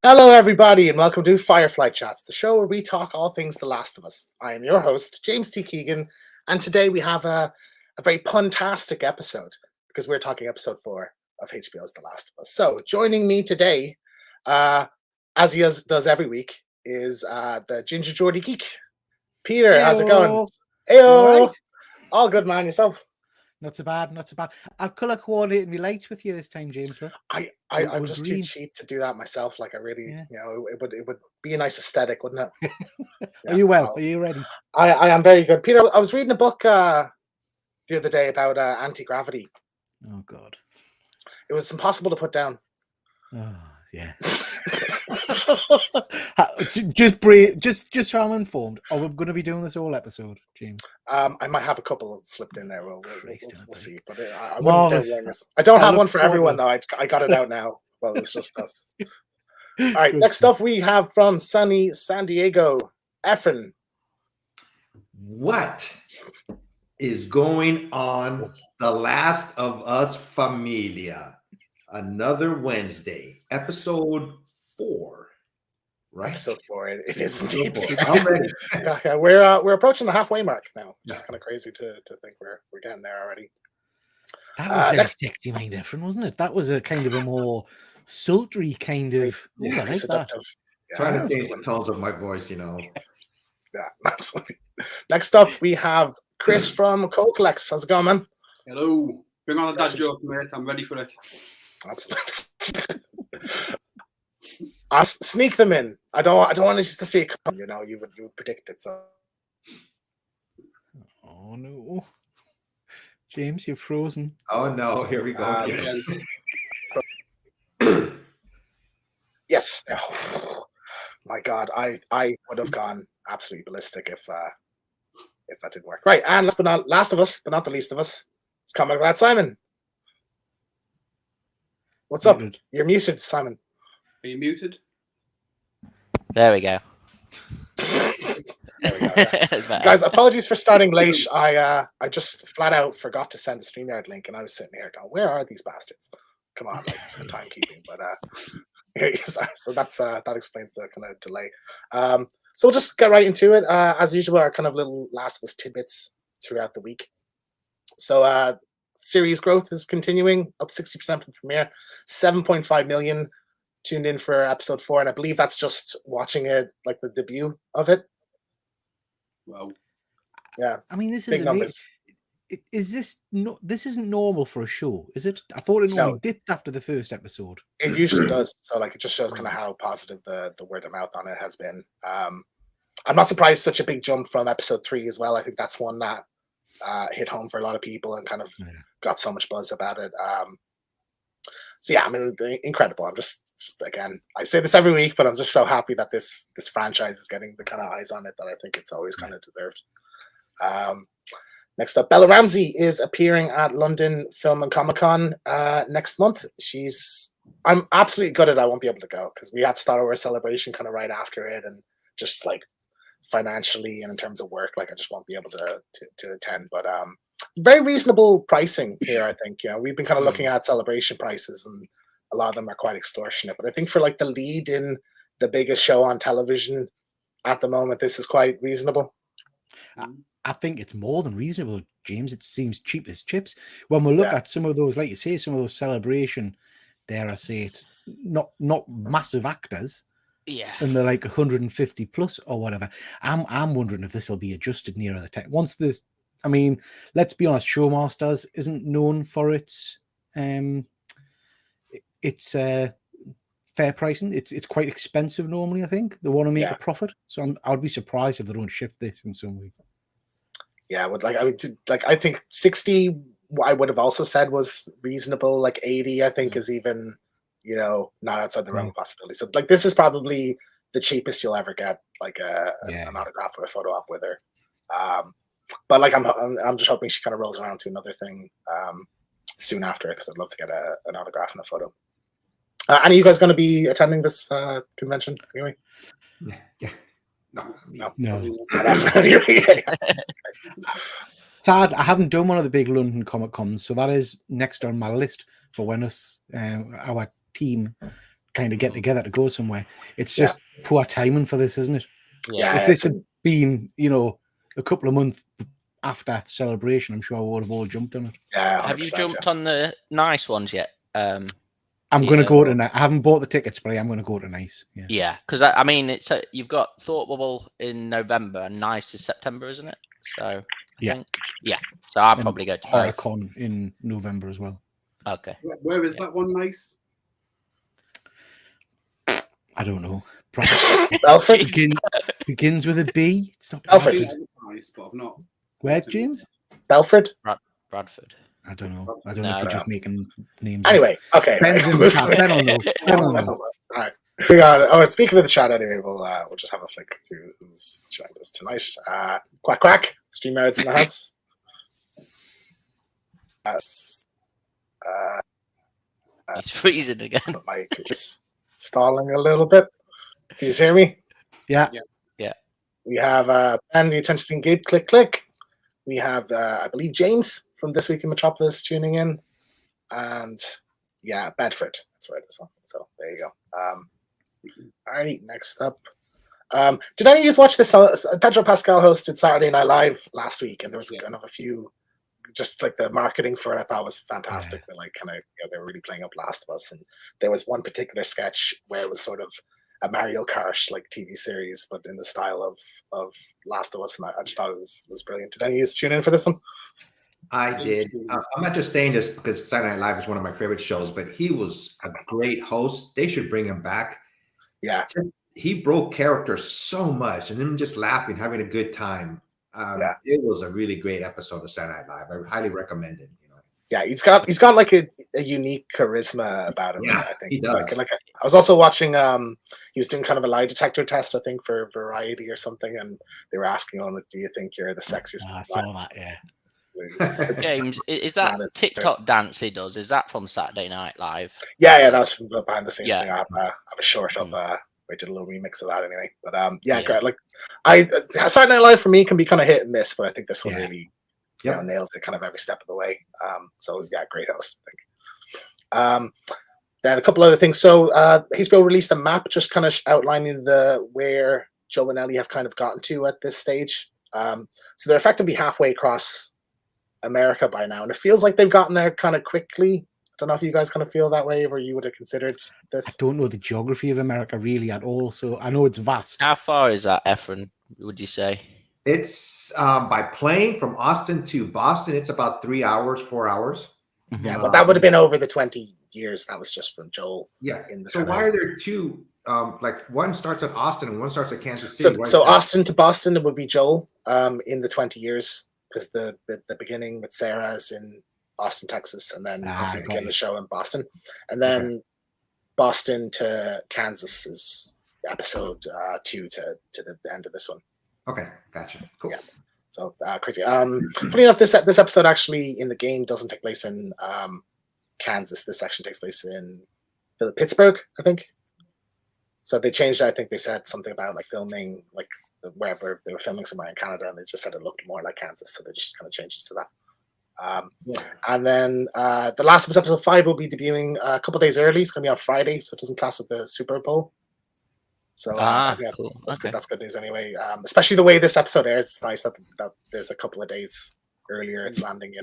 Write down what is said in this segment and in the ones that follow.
Hello, everybody, and welcome to Firefly Chats, the show where we talk all things The Last of Us. I am your host, James T. Keegan, and today we have a very puntastic episode because we're talking episode 4 of HBO's The Last of Us. So, joining me today, as he does every week, is the Ginger Geordie Geek. Peter, how's it going? Heyo. You all Ayo! right? All good, man. Yourself? Not so bad, not so bad. I've colour coordinated my lights with you this time, James. Look. I'm We're just green. too cheap to do that myself. Like, I really, Yeah. it would be a nice aesthetic, wouldn't it? Are you well? Are you ready? I am very good. Peter, I was reading a book the other day about anti-gravity. Oh God. It was impossible to put down. Oh yeah. Just breathe. Just so I'm informed. Oh, we're going to be doing this all episode, James. I might have a couple slipped in there. We'll see. But I wouldn't dare warn us. I don't have one for everyone, though. I got it out now. Well, it's just us. All right, next up we have from sunny San Diego, Efren. What is going on? The Last of Us Familia. Another Wednesday, episode 4. Right? Episode 4. It is indeed. I'm ready. Okay, we're approaching the halfway mark now. It's kind of crazy to think we're getting there already. That was very sexy, mind different, wasn't it? That was a kind of a more sultry kind of. Yeah, I like seductive. that. Trying to change the tones of my voice, Yeah, absolutely. Next up, we have Chris from Cocolex. How's it going, man? Hello. Bring on a dad joke, mate. I'm ready for it. I'll sneak them in. I don't want us to see it come. You would predict it. So. Oh no, James, you're frozen. Oh no, here we go. Yes. Oh, my God, I would have gone absolutely ballistic if that didn't work. Right, and last of us, but not the least of us, it's Comic Lad Simon. What's up? You're muted, Simon. Are you muted? There we go. There we go. Guys, apologies for starting late. I just flat out forgot to send the StreamYard link, and I was sitting here going, "Where are these bastards? Come on, like some timekeeping." But so that explains the kind of delay. So we'll just get right into it. As usual, our kind of little Last of Us tidbits throughout the week. So series growth is continuing, up 60% from premiere, 7.5 million tuned in for episode 4, and I believe that's just watching it, like the debut of it. Wow. Yeah. I mean, this big numbers. Is this no? This isn't normal for a show, is it? I thought it normally dipped after the first episode. It usually does. So like, it just shows kind of how positive the word of mouth on it has been. I'm not surprised such a big jump from episode 3 as well. I think that's one that hit home for a lot of people and kind of got so much buzz about it. So yeah, I mean, incredible. I'm just again, I say this every week, but I'm just so happy that this franchise is getting the kind of eyes on it that I think it's always kind of deserved. Next up, Bella Ramsey is appearing at London Film and Comic Con next month. I'm absolutely gutted I won't be able to go because we have Star Wars Celebration kind of right after it, and just like financially and in terms of work, like I just won't be able to attend. But very reasonable pricing here, I think. We've been kind of looking at Celebration prices, and a lot of them are quite extortionate. But I think for like the lead in the biggest show on television at the moment, this is quite reasonable. I think it's more than reasonable, James. It seems cheap as chips. When we look at some of those, like you say, some of those Celebration, dare I say it, not massive actors. Yeah. And they're like 150 plus or whatever. I'm wondering if this will be adjusted nearer the tech. Once this, I mean, let's be honest, Showmasters isn't known for its fair pricing. It's quite expensive normally. I think they want to make a profit, so I would be surprised if they don't shift this in some way. Yeah, I think 60. I would have also said was reasonable. Like 80, I think is even not outside the realm of possibility. So like this is probably the cheapest you'll ever get, like an autograph or a photo op with her. But like I'm just hoping she kind of rolls around to another thing soon after, because I'd love to get an autograph and a photo. Any of you guys going to be attending this convention anyway? Yeah. No. Sad, I haven't done one of the big London Comic Cons, so that is next on my list for when us, our team, kind of get together to go somewhere. It's just poor timing for this, isn't it? Yeah. If this had been, a couple of months after Celebration, I'm sure I would have all jumped on it. Yeah, Have you 100%, jumped on the nice ones yet? I'm going to go to Nice. I haven't bought the tickets, but I am going to go to Nice. Yeah. Yeah, because I mean, you've got Thought Bubble in November and Nice is September, isn't it? So I think, so I'll probably go to both. HorrorCon in November as well. Okay. Where is that one nice? I don't know. Belford? Begins with a B. It's not Belford. Bradford. Nice, but I've not. Where, James? Belford? Bradford. I don't know. I don't No, know if you're no. just making names. Anyway, okay. Ben's in the chat. Ben will know. Ben will know. All right. We got, speaking of the chat anyway, we'll just have a flick through who's joined us tonight. Quack Quack, StreamYards in the house. He's freezing again. My computer's stalling a little bit. Can you hear me? Yeah. We have Ben, the attention gate, click, click. We have, I believe, James from This Week in Metropolis tuning in. And Bedford. That's where it is. So there you go. All right, next up. Did any of you watch this? Pedro Pascal hosted Saturday Night Live last week, and there was kind of a few, just like the marketing for it, I thought was fantastic. But like, kind of, they were really playing up Last of Us, and there was one particular sketch where it was sort of a Mario Kart like TV series, but in the style of Last of Us, and I just thought it was brilliant. Did any of you tune in for this one? I did. I'm not just saying this because Saturday Night Live is one of my favorite shows, but he was a great host. They should bring him back. Yeah. He broke character so much, and him just laughing, having a good time. It was a really great episode of Saturday Night Live. I highly recommend it. Yeah, he's got like a unique charisma about him. Yeah, I think he does. Like I was also watching. He was doing kind of a lie detector test, I think, for Variety or something, and they were asking him, "Do you think you're the sexiest?" I saw that. Yeah. James, is that TikTok dance he does? Is that from Saturday Night Live? Yeah, that's from the behind the scenes Yeah. thing. I have a short up. We did a little remix of that anyway. But Yeah. great. Like Saturday Night Live for me can be kind of hit and miss, but I think this one really nailed it kind of every step of the way. So yeah, great host, I think. Then a couple other things. So HBO released a map just kind of outlining where Joel and Ellie have kind of gotten to at this stage. So they're effectively halfway across America by now, and it feels like they've gotten there kind of quickly. I don't know if you guys kind of feel that way, or you would have considered this. I don't know the geography of America really at all, so I know it's vast. How far is that, Efren, would you say? It's by plane from Austin to Boston. It's about 3 hours, 4 hours. Yeah, but that would have been over the 20 years. That was just from Joel. Yeah. In the So why are there two? Like one starts at Austin and one starts at Kansas City. So Austin to Boston, it would be Joel in the 20 years, because the beginning with Sarah is in Austin, Texas, and then we begin the show in Boston, and then Boston to Kansas is episode 2 to the end of this one. Okay, gotcha. Cool. Yeah. So crazy. Funny enough, this episode actually in the game doesn't take place in Kansas. This section takes place in Pittsburgh, I think. So they changed it. I think they said something about like filming like wherever they were filming somewhere in Canada, and they just said it looked more like Kansas, so they just kind of changed it to that. And then the last of episode 5 will be debuting a couple of days early. It's going to be on Friday, so it doesn't clash with the Super Bowl. So I think cool. that's good news anyway. Especially the way this episode airs, it's nice that there's a couple of days earlier it's landing.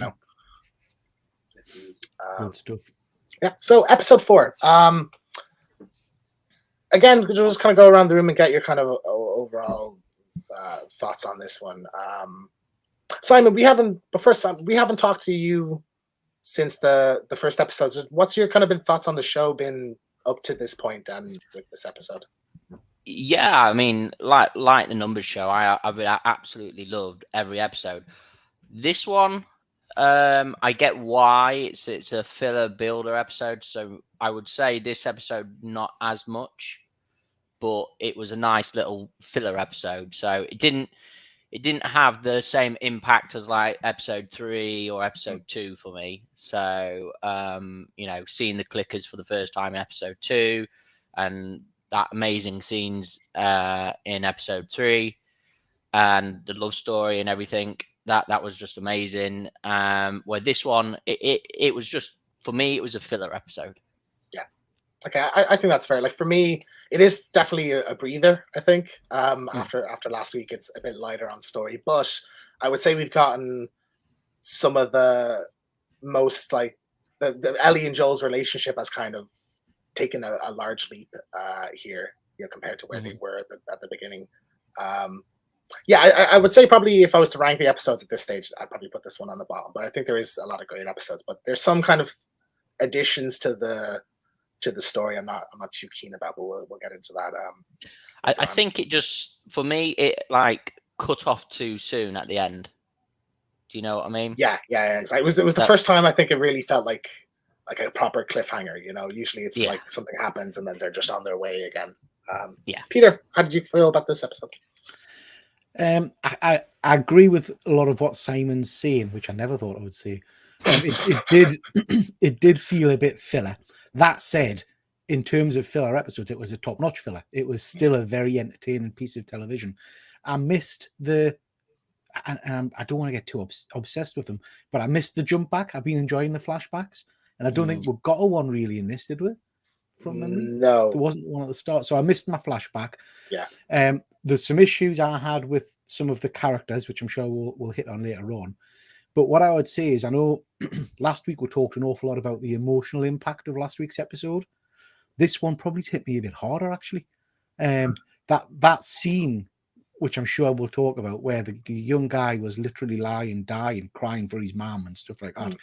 Good stuff. Yeah. So episode 4. Again, we'll just kind of go around the room and get your kind of overall thoughts on this one. Simon, we haven't talked to you since the first episode. So what's your kind of thoughts on the show been up to this point and with this episode? Yeah, I mean, like the numbers show, I've absolutely loved every episode. This one, I get why it's a filler builder episode, so I would say this episode not as much, but it was a nice little filler episode. So it didn't have the same impact as like episode 3 or episode 2 for me. So seeing the clickers for the first time in episode 2 and that amazing scenes in episode 3 and the love story and everything, that was just amazing. Where this one, it was just, for me, it was a filler episode. Okay, I think that's fair. Like for me, it is definitely a breather. I think after last week, it's a bit lighter on story, but I would say we've gotten some of the most like the Ellie and Joel's relationship has kind of taken a large leap here, compared to where they were at the beginning. Yeah, I would say probably if I was to rank the episodes at this stage, I'd probably put this one on the bottom. But I think there is a lot of great episodes. But there's some kind of additions to the story I'm not too keen about, but we'll get into that. I think it just, for me, it like cut off too soon at the end. Do you know what I mean? Yeah. Exactly. It was the first time I think it really felt like a proper cliffhanger. Usually it's like something happens and then they're just on their way again. Peter, how did you feel about this episode? I agree with a lot of what Simon's saying, which I never thought I would say. It did feel a bit filler. That said, in terms of filler episodes, it was a top-notch filler. It was still a very entertaining piece of television. I missed and I don't want to get too obsessed with them, but I missed the jump back. I've been enjoying the flashbacks, and I don't think we got a one really in this, did we? From memory? No, there wasn't one at the start, so I missed my flashback. Yeah. There's some issues I had with some of the characters, which I'm sure we'll hit on later on. But what I would say is, I know last week we talked an awful lot about the emotional impact of last week's episode. This one probably hit me a bit harder, actually. That scene, which I'm sure we'll talk about, where the young guy was literally dying, crying for his mom and stuff like that.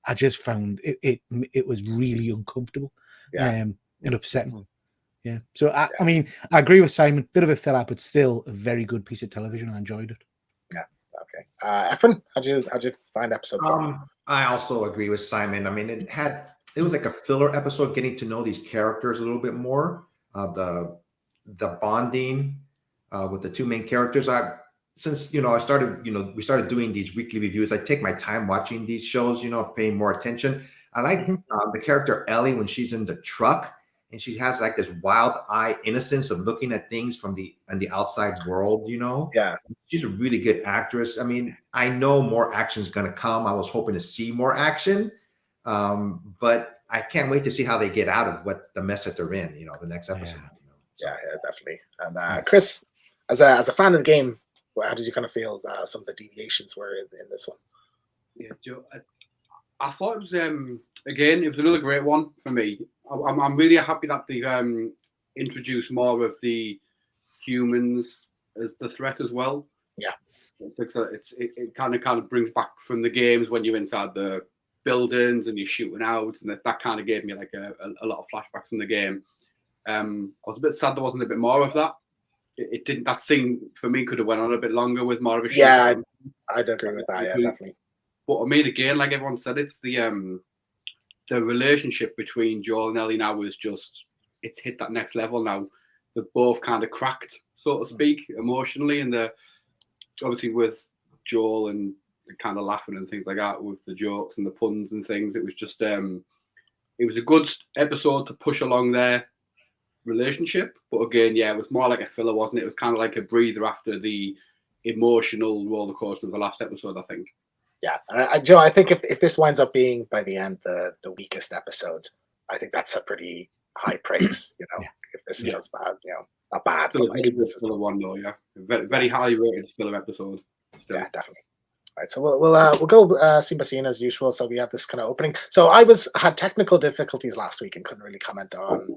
I just found it was really uncomfortable and upsetting. Yeah. So I mean, I agree with Simon. Bit of a filler, but still a very good piece of television. I enjoyed it. Yeah. Okay. Ephraim, how'd you find episode 4? I also agree with Simon. I mean, it was like a filler episode, getting to know these characters a little bit more. The bonding with the two main characters. Since I started, we started doing these weekly reviews. I take my time watching these shows, paying more attention. I like the character Ellie when she's in the truck and she has like this wild eye innocence of looking at things from the outside world. Yeah, she's a really good actress. I mean, I know more action is going to come. I was hoping to see more action, but I can't wait to see how they get out of what the mess that they're in. The next episode. Yeah, definitely. And Chris, as a fan of the game, how did you kind of feel some of the deviations were in this one? Yeah, Joe, I thought it was again, it was another great one for me. I'm really happy that they've introduced more of the humans as the threat as well. Yeah, it kind of brings back from the games when you're inside the buildings and you're shooting out, and that kind of gave me like a lot of flashbacks from the game. I was a bit sad there wasn't a bit more of that. It didn't. That scene for me could have went on a bit longer with more of a. Yeah, I'd agree with that. Yeah, definitely. But I mean, again, like everyone said, it's the relationship between Joel and Ellie now is it's hit that next level now. They're both kind of cracked, so to speak, emotionally, and obviously with Joel and kind of laughing and things like that with the jokes and the puns and things. It was just it was a good episode to push along their relationship, but again, it was more like a filler, wasn't it? It was kind of like a breather after the emotional roller coaster of the last episode, I think. Yeah, Joe, I think if this winds up being by the end the weakest episode, I think that's a pretty high praise. If this is as bad, not bad. Still a very good filler one, though. Yeah, very, very highly rated filler episode. Still. Yeah, definitely. All right, so we'll go scene by scene as usual. So we have this kind of opening. So I had technical difficulties last week and couldn't really comment on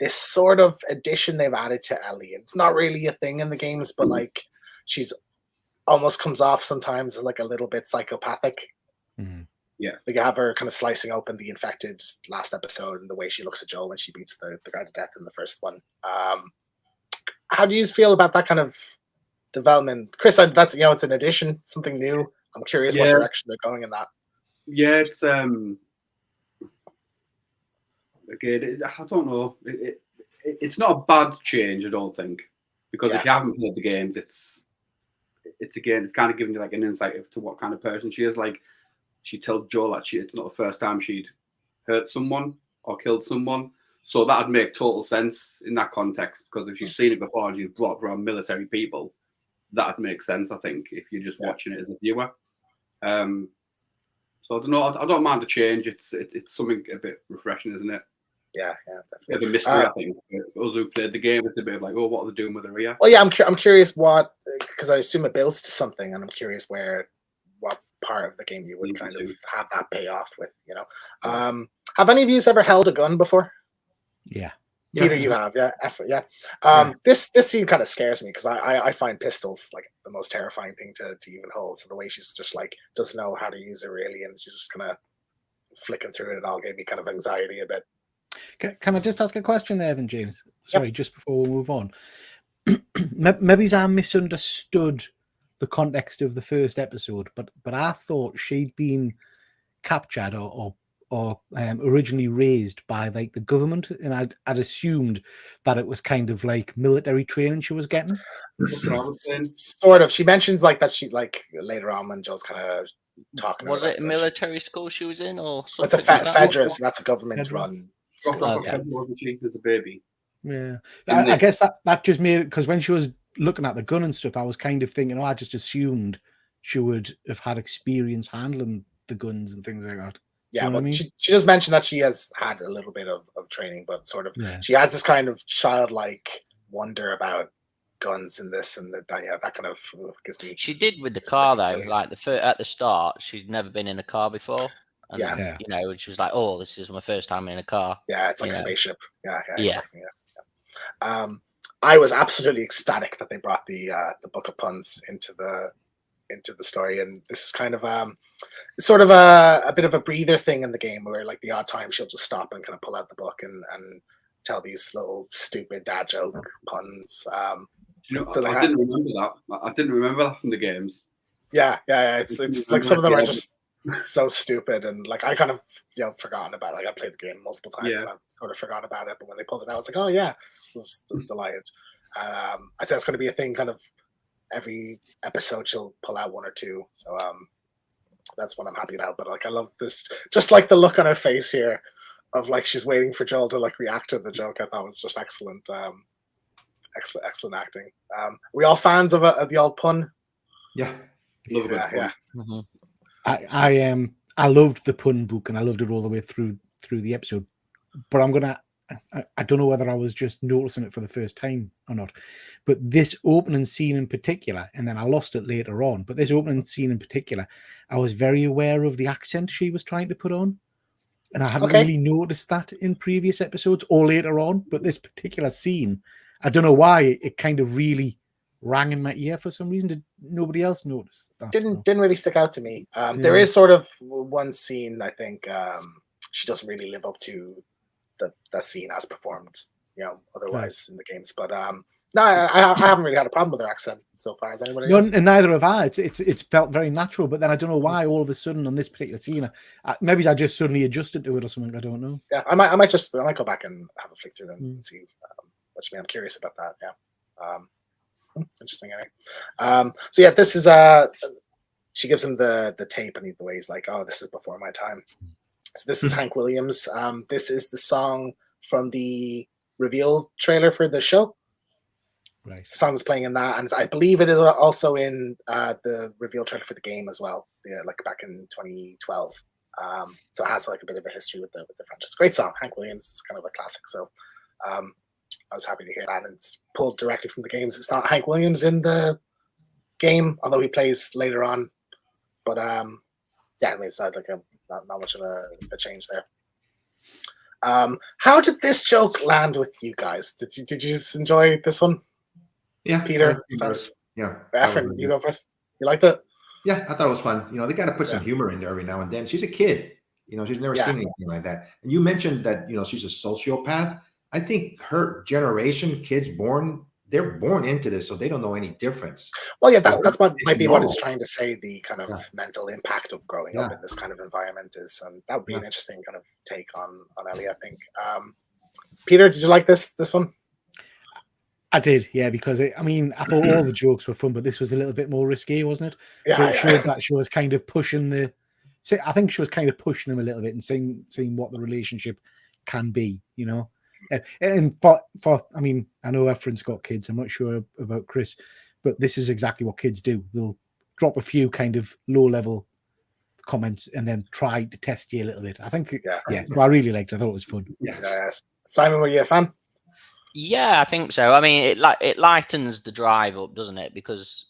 this sort of addition they've added to Ellie. It's not really a thing in the games, but like she's almost comes off sometimes as like a little bit psychopathic. Yeah, like you have her kind of slicing open the infected last episode, and the way she looks at Joel when she beats the guy to death in the first one. How do you feel about that kind of development, Chris? That's it's an addition, something new. I'm curious what direction they're going in that. Yeah, it's again, I don't know. It's not a bad change, I don't think, because if you haven't played the games, it's kind of giving you like an insight into what kind of person she is. Like she told Joel that it's not the first time she'd hurt someone or killed someone, so that'd make total sense in that context. Because if you've seen it before and you've brought around military people, that'd make sense, I think, if you're just watching it as a viewer. So I don't know. I don't mind the change. It's something a bit refreshing, isn't it? Yeah, Yeah, the mystery, I think. Us who played the game, it's a bit of like, oh, what are they doing with her here? well, yeah, I'm curious what, because I assume it builds to something, and I'm curious what part of the game you would Leads kind to. of have that payoff with. Have any of you ever held a gun before? Yeah. Peter, you have, yeah, yeah. This scene kind of scares me because I find pistols like the most terrifying thing to even hold. So the way she's just like doesn't know how to use it really, and she's just kind of flicking through it all gave me kind of anxiety a bit. Can I just ask a question there, then, James? Sorry, just before we move on. Maybe I misunderstood the context of the first episode, but I thought she'd been captured or originally raised by like the government, and I'd assumed that it was kind of like military training she was getting. That's what I was saying. Sort of. She mentions like that she like later on when Joe's kind of talking. Was about it a military school she was in, or It's something? a like that? Fedra, so that's a government run. Dropped off Okay. a pebble, wasn't she, as a baby? Yeah, In I this. guess that just made it, because when she was looking at the gun and stuff, I was kind of thinking, I just assumed she would have had experience handling the guns and things like that. Yeah, what I well, mean? she does mention that she has had a little bit of training, but sort of Yeah. she has this kind of childlike wonder about guns and this and that. Yeah, that kind of gives me. She did with the It's car like though. crazy. Like at the start, she'd never been in a car before. And, Yeah. you know, she was like, "Oh, this is my first time in a car." Yeah, it's like a Yeah. spaceship. Yeah, Yeah. exactly. Yeah. I was absolutely ecstatic that they brought the Book of Puns into the story, and this is kind of sort of a bit of a breather thing in the game where like the odd time she'll just stop and kind of pull out the book and tell these little stupid dad joke puns. You know, So, like, I didn't remember that. I didn't remember that from the games. Yeah. It's like some of them are just so stupid, and like I kind of forgotten about it. Like I played the game multiple times, Yeah. and I've sort of forgotten about it. But when they pulled it out, I was like, oh yeah, I was delighted. I think it's going to be a thing. Kind of every episode, she'll pull out one or two. So that's what I'm happy about. But like I love this, just like the look on her face here, of like she's waiting for Joel to like react to the joke. I thought was just excellent. Excellent acting. We all fans of the old pun? Yeah. Love a good Yeah. fun. Mhm. I loved the pun book, and I loved it all the way through the episode. But I don't know whether I was just noticing it for the first time or not. But this opening scene in particular, and then I lost it later on. But this opening scene in particular, I was very aware of the accent she was trying to put on, and I hadn't Okay. really noticed that in previous episodes or later on. But this particular scene, I don't know why it kind of really rang in my ear for some reason. Did nobody else notice that? Didn't really stick out to me. There is sort of one scene I think she doesn't really live up to that scene as performed, otherwise in the games. But no, I haven't really had a problem with her accent so far. As anybody No, else? and neither have I. It's felt very natural, but then I don't know why all of a sudden on this particular scene, maybe I just suddenly adjusted to it or something. I don't know. Yeah, I might go back and have a flick through them and see what you mean. I'm curious about that. Yeah. Interesting. Anyway. So yeah, this is she gives him the tape, and the way he's like, "Oh, this is before my time." So this is Hank Williams. This is the song from the reveal trailer for the show. Right. It's the song that's playing in that, and I believe it is also in the reveal trailer for the game as well. Yeah, like back in 2012. So it has like a bit of a history with the franchise. Great song, Hank Williams is kind of a classic. So I was happy to hear that, and it's pulled directly from the games. It's not Hank Williams in the game, although he plays later on. But yeah, I mean, it's not like not much of a change there. How did this joke land with you guys? Did you enjoy this one? Yeah. Peter, Yeah. Efren, you go first. You liked it? Yeah, I thought it was fun. They got to put some humor in there every now and then. She's a kid. She's never seen anything like that. And you mentioned that, she's a sociopath. I think her generation, kids they're born into this, so they don't know any difference. Well, yeah, that's what might be what it's normal. trying to say. The kind of mental impact of growing up in this kind of environment is, and that would be an interesting kind of take on Ellie, I think. Peter, did you like this one? I did, yeah, because I thought all the jokes were fun, but this was a little bit more risky, wasn't it? Yeah, It showed that she was kind of pushing I think she was kind of pushing him a little bit and seeing what the relationship can be, And for I know Efren's got kids. I'm not sure about Chris, but this is exactly what kids do. They'll drop a few kind of low-level comments and then try to test you a little bit. I think, Yeah. yeah. So I really liked it. I thought it was fun. Yes. Simon, were you a fan? Yeah, I think so. I mean, it lightens the drive up, doesn't it? Because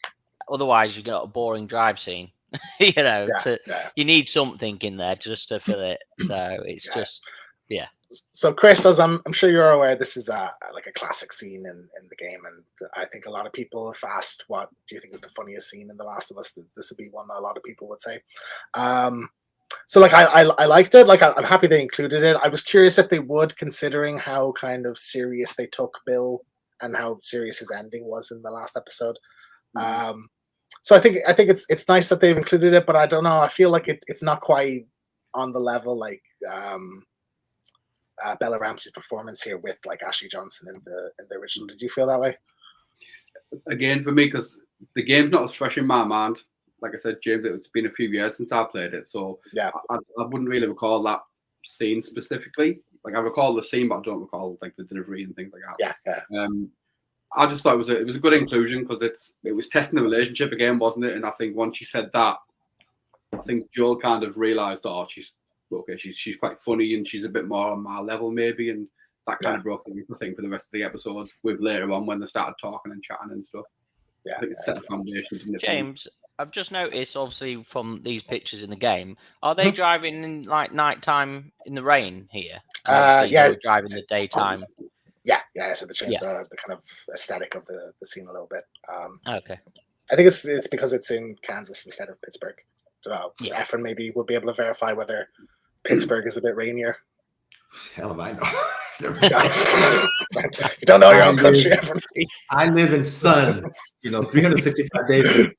otherwise, you get a boring drive scene. You know, you need something in there just to fill it. So it's just, yeah. So Chris, as I'm sure you're aware, this is like a classic scene in the game, and I think a lot of people have asked, "What do you think is the funniest scene in The Last of Us?" This would be one that a lot of people would say. So like I liked it. Like I'm happy they included it. I was curious if they would, considering how kind of serious they took Bill and how serious his ending was in the last episode. So I think it's nice that they've included it, but I don't know. I feel like it's not quite on the level like Bella Ramsey's performance here with like Ashley Johnson in the original. Did you feel that way? Again, for me, because the game's not as fresh in my mind. Like I said, James, it's been a few years since I played it, so yeah, I wouldn't really recall that scene specifically. Like I recall the scene, but I don't recall like the delivery and things like that. Yeah. I just thought it was a good inclusion because it was testing the relationship again, wasn't it? And I think once she said that, I think Joel kind of realised, oh, she's quite funny and she's a bit more on my level maybe, and that kind of broke the thing for the rest of the episodes. With later on when they started talking and chatting and stuff. Yeah, I think it set the foundation. Didn't it? James, I've just noticed, obviously from these pictures in the game, are they driving in like nighttime in the rain here? Yeah, they were driving in the daytime. Yeah. So they changed the kind of aesthetic of the scene a little bit. Okay. I think it's because it's in Kansas instead of Pittsburgh. Efren maybe will be able to verify whether Pittsburgh is a bit rainier. Hell if I know. You don't know your own country, Efren. I live in sun, 365 days.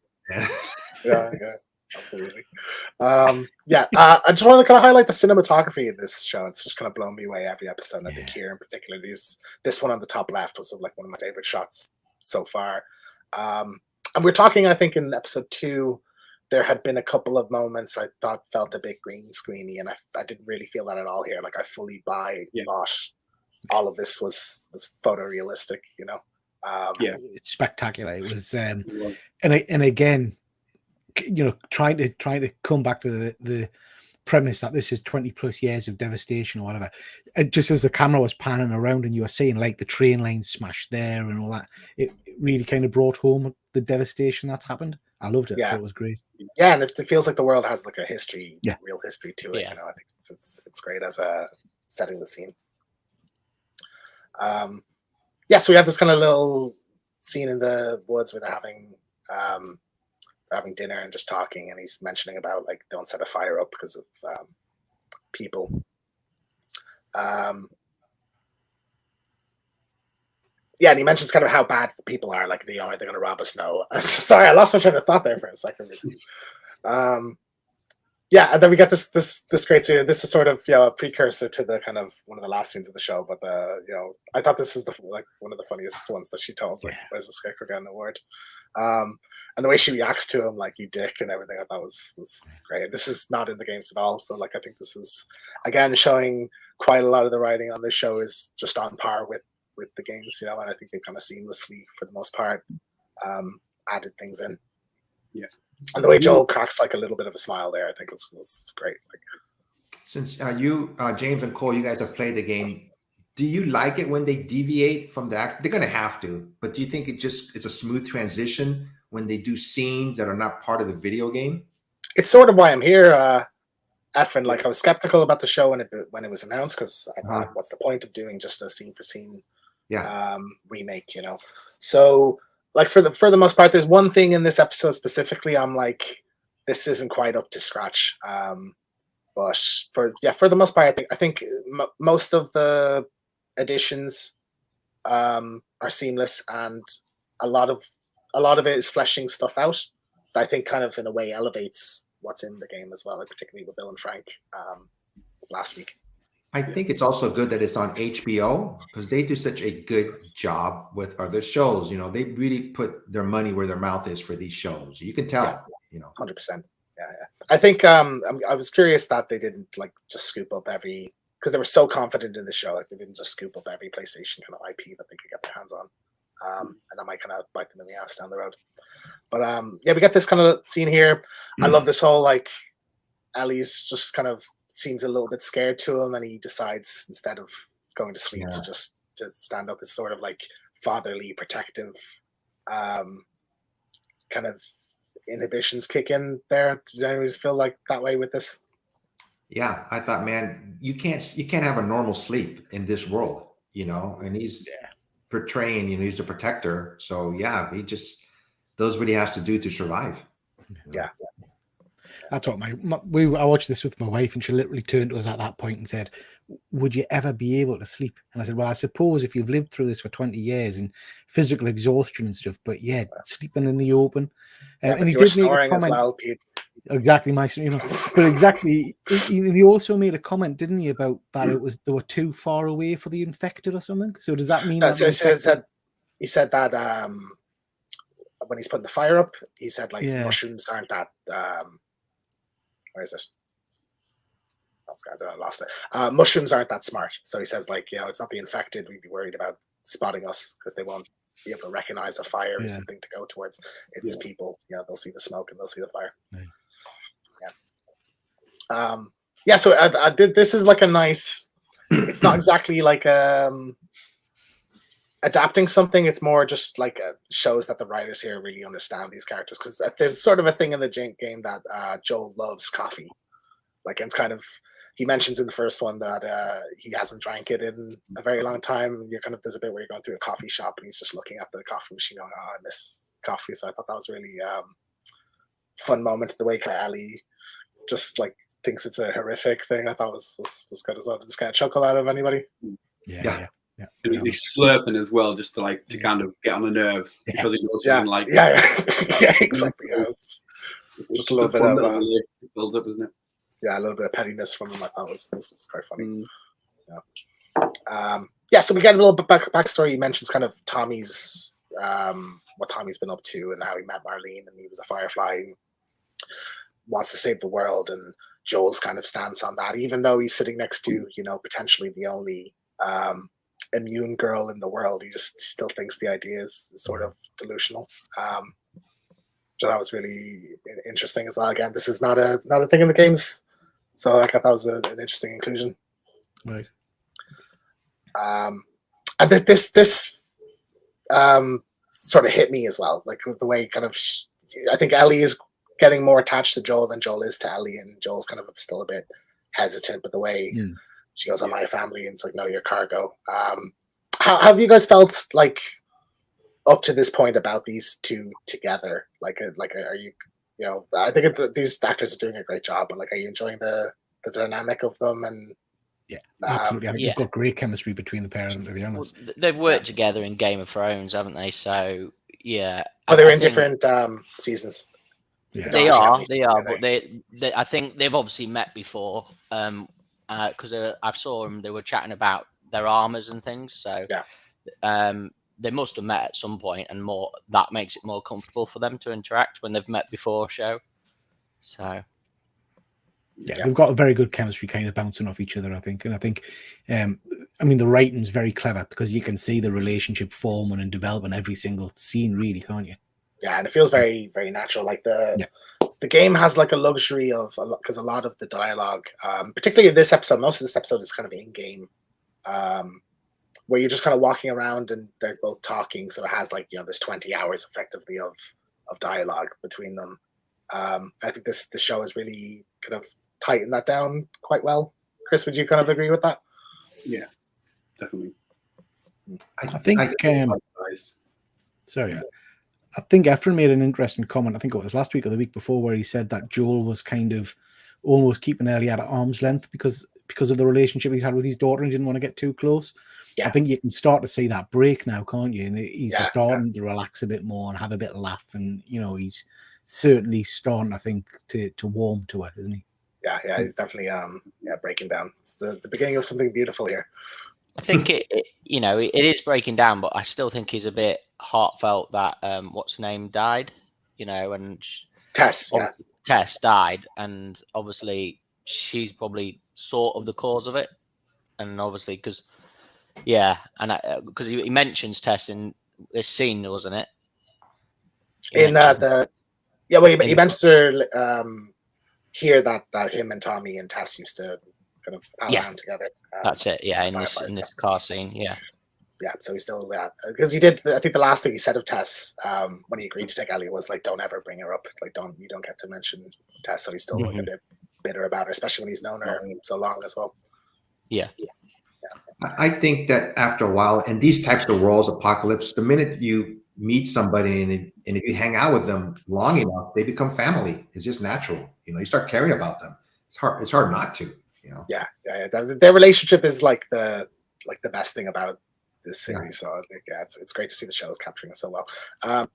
Yeah, absolutely. I just want to kind of highlight the cinematography in this show. It's just kind of blown me away every episode. And I think here in particular, this one on the top left was like one of my favorite shots so far. And we're talking, I think, in episode 2, there had been a couple of moments I thought felt a bit green screeny, and I didn't really feel that at all here. Like I fully bought all of this was photorealistic, It's spectacular. It was, and again, trying to come back to the premise that this is 20 plus years of devastation or whatever. Just as the camera was panning around and you were seeing like the train lines smashed there and all that, it really kind of brought home the devastation that's happened. I loved it. I thought it was great. Yeah, and it feels like the world has like a history, real history to it. Yeah. I think it's great as a setting the scene. So we have this kind of little scene in the woods where they're having dinner and just talking, and he's mentioning about like don't set a fire up because of people. And he mentions kind of how bad people are, like they're going to rob us now. Sorry, I lost my train of thought there for a second. And then we get this great scene. This is sort of a precursor to the kind of one of the last scenes of the show, but I thought this is one of the funniest ones that she told. Like, where's the Scarecrow got an award? And the way she reacts to him, like you dick and everything, I thought was great. This is not in the games at all, so like I think this is again showing quite a lot of the writing on this show is just on par with the games, and I think they kind of seamlessly, for the most part, added things in. Yeah, and the way Joel cracks like a little bit of a smile there, I think was great. Like, since you, James and Cole, you guys have played the game, do you like it when they deviate from the act? They're going to have to, but do you think it's a smooth transition when they do scenes that are not part of the video game? It's sort of why I'm here, Efren. Like I was skeptical about the show when it was announced, because I thought, what's the point of doing just a scene for scene remake? So like for the most part, there's one thing in this episode specifically I'm like, this isn't quite up to scratch. But for the most part, I think most of the additions are seamless, and a lot of it is fleshing stuff out that I think kind of in a way elevates what's in the game as well, like particularly with Bill and Frank last week. I think it's also good that it's on HBO, because they do such a good job with other shows. They really put their money where their mouth is for these shows. You can tell, 100%. Yeah. I think I was curious that they didn't like just scoop up every, because they were so confident in the show, like they didn't just scoop up every PlayStation kind of IP that they could get their hands on. And that might kind of bite them in the ass down the road. But we got this kind of scene here. I love this whole like Ellie's just kind of seems a little bit scared to him, and he decides instead of going to sleep Yeah. to just to stand up as sort of like fatherly, protective kind of inhibitions kick in there. Did anyone feel like that way with this? Yeah, I thought, man, you can't have a normal sleep in this world, and he's portraying, he's the protector. So yeah, he just does what he has to do to survive. Yeah. I thought I watched this with my wife, and she literally turned to us at that point and said, "Would you ever be able to sleep?" And I said, "Well, I suppose if you've lived through this for 20 years and physical exhaustion and stuff, but yeah, sleeping in the open." And he did snoring as well, Pete. Exactly, but exactly. He also made a comment, didn't he, about that they were too far away for the infected or something. So does that mean that he said that when he's putting the fire up, he said like mushrooms aren't that where is it? I lost it. Mushrooms aren't that smart. So he says like, it's not the infected we'd be worried about spotting us, because they won't be able to recognize a fire as something to go towards. It's people. They'll see the smoke and they'll see the fire. So I did. This is like a nice. It's not exactly like adapting something. It's more just like shows that the writers here really understand these characters, because there's sort of a thing in the game that Joel loves coffee. Like, it's kind of, he mentions in the first one that he hasn't drank it in a very long time. There's a bit where you're going through a coffee shop and he's just looking at the coffee machine going, "Oh, I miss coffee." So I thought that was really fun moment. The way Ellie just like thinks it's a horrific thing, I thought was good as well. Did this kind of chuckle out of anybody? Yeah. And he's slurping as well, just to kind of get on the nerves, because he knows he doesn't like. Yeah, exactly. Just a little bit of build up, isn't it? Yeah, a little bit of pettiness from him. I thought was quite funny. So we get a little bit backstory. He mentions kind of Tommy's what Tommy's been up to and how he met Marlene, and he was a Firefly and wants to save the world, and Joel's kind of stance on that, even though he's sitting next to potentially the only immune girl in the world. He just still thinks the idea is sort of delusional. So that was really interesting as well. Again, this is not a thing in the games, so I thought that was an interesting inclusion. Right. And this sort of hit me as well, like the way kind of I think Ellie is getting more attached to Joel than Joel is to Ellie, and Joel's kind of still a bit hesitant, but the way she goes, "On my family," and it's like, "No, your cargo." How have you guys felt like up to this point about these two together? Like are you, I think these actors are doing a great job, but like, are you enjoying the dynamic of them? And absolutely. I think they've got great chemistry between the pair of them, to be honest. Well, they've worked together in Game of Thrones, haven't they? So yeah. Oh, they're in different seasons. Yeah. They are, but they I think they've obviously met before. Because I saw them, they were chatting about their armors and things. So they must have met at some point, and that makes it more comfortable for them to interact when they've met before a show. So they've got a very good chemistry, kind of bouncing off each other, I think. And I think, the writing's very clever, because you can see the relationship forming and developing every single scene, really, can't you? Yeah, and it feels very, very natural. Like the game has like a luxury of, because a lot of the dialogue, particularly in this episode, most of this episode is kind of in-game, where you're just kind of walking around and they're both talking. So it has like, there's 20 hours effectively of dialogue between them. I think the show has really kind of tightened that down quite well. Chris, would you kind of agree with that? Yeah, definitely. I think I think Efren made an interesting comment. I think it was last week or the week before, where he said that Joel was kind of almost keeping Ellie at arm's length because of the relationship he had with his daughter, and he didn't want to get too close. Yeah. I think you can start to see that break now, can't you? And he's starting to relax a bit more and have a bit of laugh, and he's certainly starting, I think, to warm to her, isn't he? Yeah, he's definitely breaking down. It's the beginning of something beautiful here. I think it is breaking down, but I still think he's a bit heartfelt that what's her name died, and Tess died, and obviously she's probably sort of the cause of it, and obviously because he mentions Tess in this scene, wasn't it? He mentions her hear that him and Tommy and Tess used to kind of pal Yeah. around together. That's it. Yeah, in Fireflies, this car scene. Yeah. yeah, so he's still that because he did. I think the last thing he said of Tess when he agreed to take Ellie was like, "Don't ever bring her up. Like, you don't get to mention Tess." So he's still like a bit bitter about her, especially when he's known her so long as well. Yeah. I think that after a while, in these types of worlds, Apocalypse, the minute you meet somebody and if you hang out with them long enough, they become family. It's just natural. You know, you start caring about them. It's hard not to. You know. Yeah. Their relationship is like the best thing about this series. So I think it's great to see the show is capturing it so well.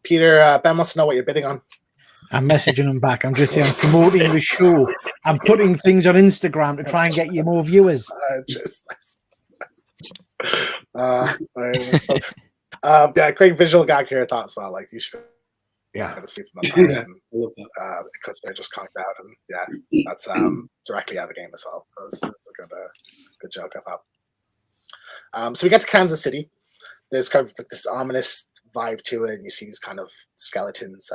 Peter, Ben wants to know what you're bidding on. I'm messaging him back. I'm just saying, I'm promoting the show. I'm putting things on Instagram to try and get you more viewers. Great visual gag here. Thought as well. Like you should, see from I love that. because they're just conked out, and that's directly out of the game as well. So it's a good joke, I thought. So we get to Kansas City. There's kind of like this ominous vibe to it, and you see these kind of skeletons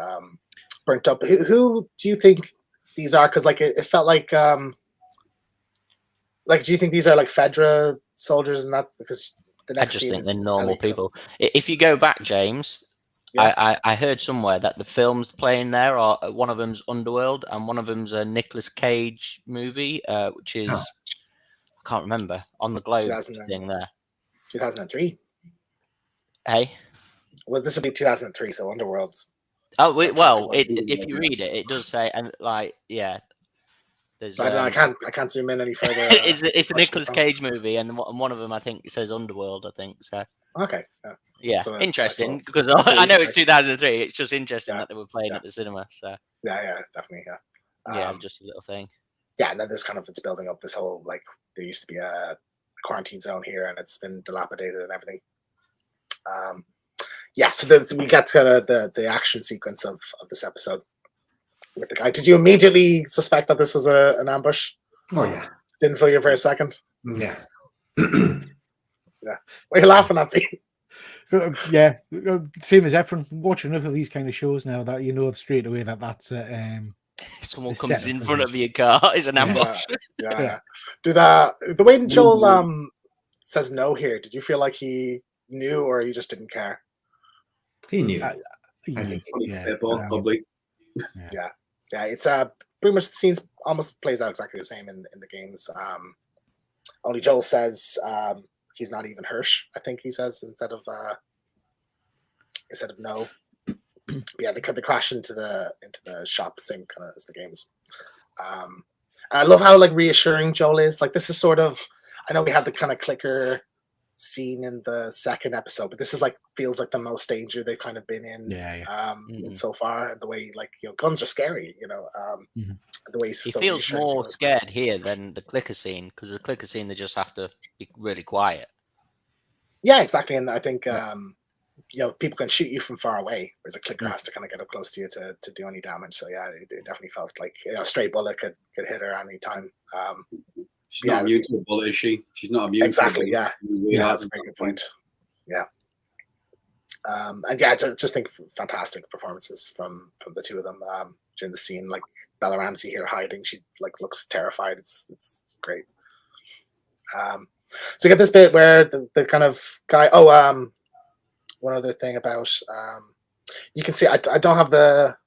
burnt up. Who do you think these are? Because like it felt like do you think these are like Fedra soldiers and that? Because the I next just scene think is they're normal Ellie. people. If you go back, James, I heard somewhere that the films playing there are one of them's Underworld and one of them's a Nicolas Cage movie, which is I can't remember, on the globe thing there. 2003. Hey. Well, this will be 2003, so Underworld's. Oh well, if you read it, it does say, and like there's. I don't know. I can't zoom in any further. It's a Nicolas Cage movie, and one of them I think says Underworld. I think so. Okay. Yeah, So, interesting because I know it's 2003. It's just interesting that they were playing at the cinema. So yeah, definitely, just a little thing. Yeah, and then this kind of it's building up this whole like there used to be a quarantine zone here, and it's been dilapidated and everything. So we got to the action sequence of this episode with the guy. Did you immediately suspect that this was an ambush? Oh yeah. Didn't fool you for a second? Yeah. Yeah. Why are you laughing at me? Yeah, same as Efren. Watching enough of these kind of shows now that you know straight away that that's someone the comes setup, in isn't front it? of your car is an ambush. Yeah. Did the way Joel says no here? Did you feel like he knew or he just didn't care? He knew. I think, They're both probably. Yeah. It's pretty much the scenes almost plays out exactly the same in the games. Only Joel says he's not even Hirsch. I think he says instead of no. Yeah, they crash into the shop, same kind of as the games. And I love how like reassuring Joel is. Like this is sort of, I know we had the kind of clicker scene in the second episode, but this is like feels like the most danger they've kind of been in so far. The way like guns are scary, the way He feels more scared here than the clicker scene because the clicker scene they just have to be really quiet. Yeah, exactly, and I think people can shoot you from far away, whereas a clicker has to kind of get up close to you to do any damage. So yeah, it definitely felt like a stray bullet could hit her any time. She's not immune to a bullet, is she? She's not immune. Exactly. To that's a very good point. Yeah. And I just think fantastic performances from the two of them during the scene. Like Bella Ramsey here hiding, she like looks terrified. It's great. So you get this bit where the kind of guy. One other thing about you can see I don't have the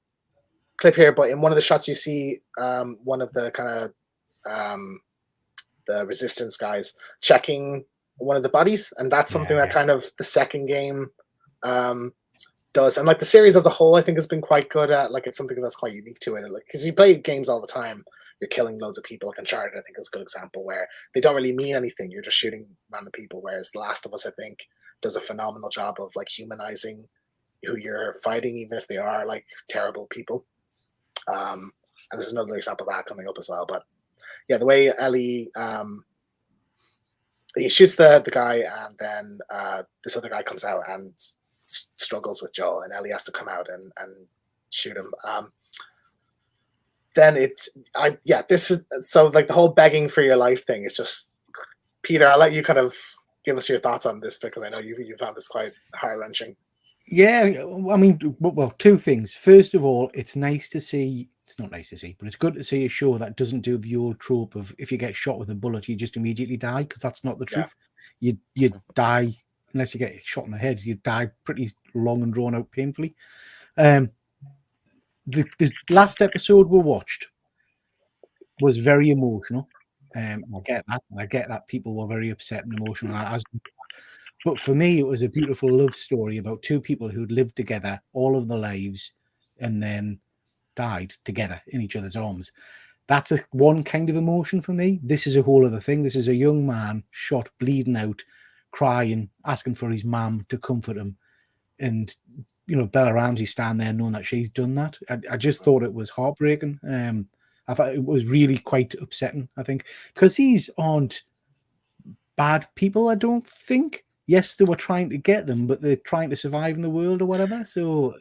clip here, but in one of the shots you see one of the kind of the resistance guys checking one of the bodies, and that's something that kind of the second game does, and like the series as a whole I think has been quite good at, like it's something that's quite unique to it, like because you play games all the time, you're killing loads of people. Like Uncharted I think is a good example where they don't really mean anything, you're just shooting random people, whereas The Last of Us I think does a phenomenal job of like humanizing who you're fighting, even if they are like terrible people. And there's another example of that coming up as well, but yeah, the way Ellie he shoots the guy, and then this other guy comes out and struggles with Joel, and Ellie has to come out and shoot him. Then this is so like the whole begging for your life thing. It's just, Peter, I'll let you kind of give us your thoughts on this because I know you found this quite heart wrenching. Yeah, I mean, well, two things. First of all, it's nice to see it's not nice to see, but it's good to see a show that doesn't do the old trope of if you get shot with a bullet, you just immediately die, because that's not the Yeah. truth. You die unless you get shot in the head. You die pretty long and drawn out painfully. The last episode we watched was very emotional. I get that, and I get that people were very upset and emotional. But for me, it was a beautiful love story about two people who'd lived together all of their lives and then died together in each other's arms. That's one kind of emotion for me. This is a whole other thing. This is a young man shot, bleeding out, crying, asking for his mum to comfort him. And, Bella Ramsey standing there knowing that she's done that. I just thought it was heartbreaking. I thought it was really quite upsetting, I think, because these aren't bad people, I don't think. Yes, they were trying to get them, but they're trying to survive in the world or whatever. So,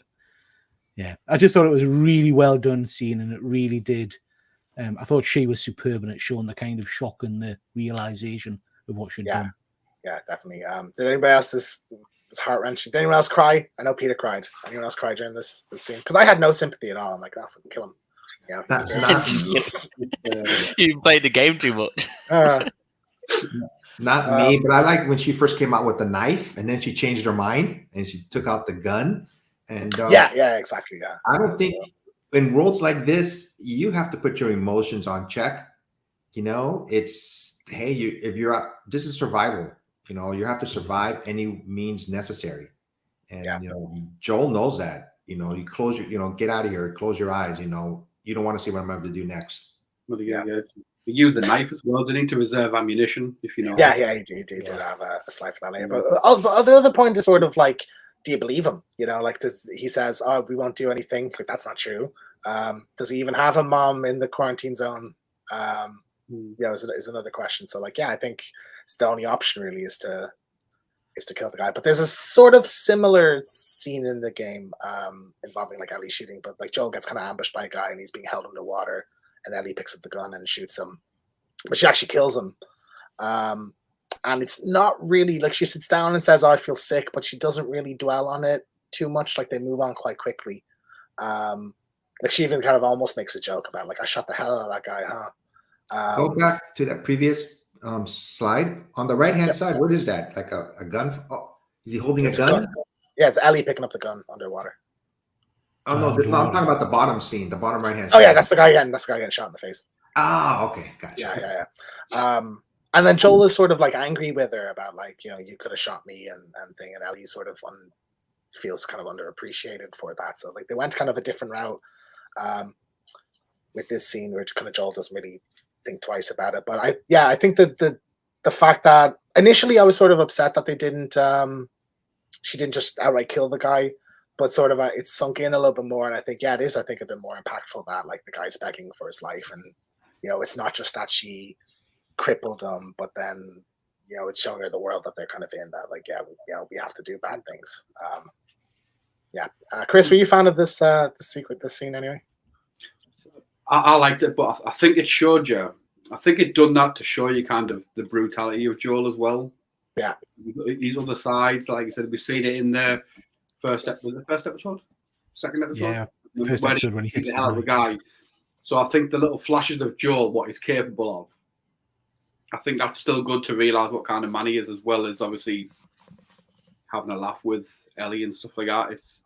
yeah, I just thought it was a really well done scene, and it really did. I thought she was superb in it, showing the kind of shock and the realization of what she'd done. Yeah, definitely. Did anybody else this was heart wrenching? Did anyone else cry? I know Peter cried. Anyone else cry during this scene? Because I had no sympathy at all. I'm like, oh, fucking kill him. Yeah, That's You played the game too much. not me, but I like when she first came out with the knife, and then she changed her mind and she took out the gun. And yeah, exactly. Yeah, I don't think in worlds like this, you have to put your emotions on check. It's if you're out, this is survival. You have to survive any means necessary. And Joel knows that. You close your, get out of here, close your eyes. You don't want to see what I'm going to do next. Well, yeah. He used the knife as well. They need to reserve ammunition, if you know. Yeah, he did have a slide for that later. But the other point is sort of like, do you believe him? He says, "Oh, we won't do anything." Like, that's not true. Does he even have a mom in the quarantine zone? Is another question. So, I think it's the only option really is to kill the guy. But there's a sort of similar scene in the game involving Ellie shooting, but Joel gets kind of ambushed by a guy and he's being held underwater, and Ellie picks up the gun and shoots him, but she actually kills him. And it's not really she sits down and says, "Oh, I feel sick," but she doesn't really dwell on it too much. They move on quite quickly. She even kind of almost makes a joke about I shot the hell out of that guy, huh? Go back to that previous slide on the right hand side. What is that? Like a gun? Oh, is he holding a gun? Yeah, it's Ellie picking up the gun underwater. Oh no, I'm talking about the bottom scene, the bottom right hand. Oh yeah, that's the guy getting shot in the face. Ah, okay, gotcha. Yeah. And then Joel is sort of angry with her about you could have shot me and thing, and Ellie sort of feels kind of underappreciated for that. So they went kind of a different route with this scene, where kind of Joel doesn't really think twice about it. But I think that the fact that initially I was sort of upset that they didn't she didn't just outright kill the guy, but sort of it's sunk in a little bit more, and I think it is a bit more impactful that the guy's begging for his life, and it's not just that she crippled him, but then it's showing her the world that they're kind of in, that we have to do bad things. Chris, were you a fan of this scene anyway? I liked it, but I think it showed you. I think it done that to show you kind of the brutality of Joel as well. Yeah, these other sides, like you said, we've seen it in the first episode, second episode. Yeah, first episode when he hits the hell of a guy. So I think the little flashes of Joel, what he's capable of, I think that's still good to realise what kind of man he is, as well as obviously having a laugh with Ellie and stuff like that. It's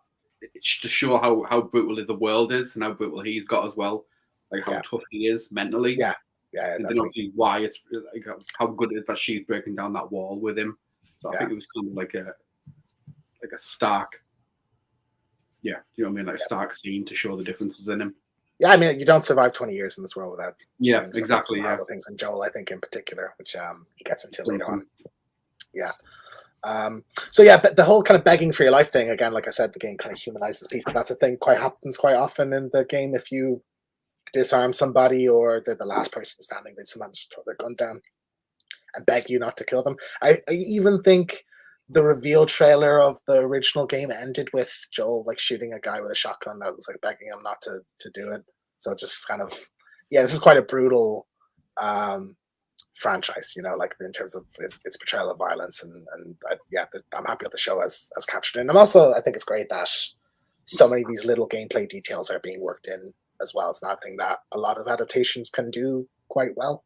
to show how brutal the world is and how brutal he's got as well, how tough he is mentally. Yeah, and then obviously why it's how good it is that she's breaking down that wall with him. So I think it was kind of like a stark, do you know what I mean? A stark scene to show the differences in him. Yeah, I mean, you don't survive 20 years in this world without exactly. Things, and Joel, I think, in particular, which he gets into later on. Yeah. But the whole kind of begging for your life thing, again, like I said, the game kind of humanizes people. That's a thing happens quite often in the game. If you disarm somebody or they're the last person standing, they sometimes throw their gun down and beg you not to kill them. I even think the reveal trailer of the original game ended with Joel shooting a guy with a shotgun that was begging him not to do it. So just kind of, this is quite a brutal franchise, in terms of its portrayal of violence, and I'm happy that the show has captured it. And I think it's great that so many of these little gameplay details are being worked in as well. It's not a thing that a lot of adaptations can do quite well.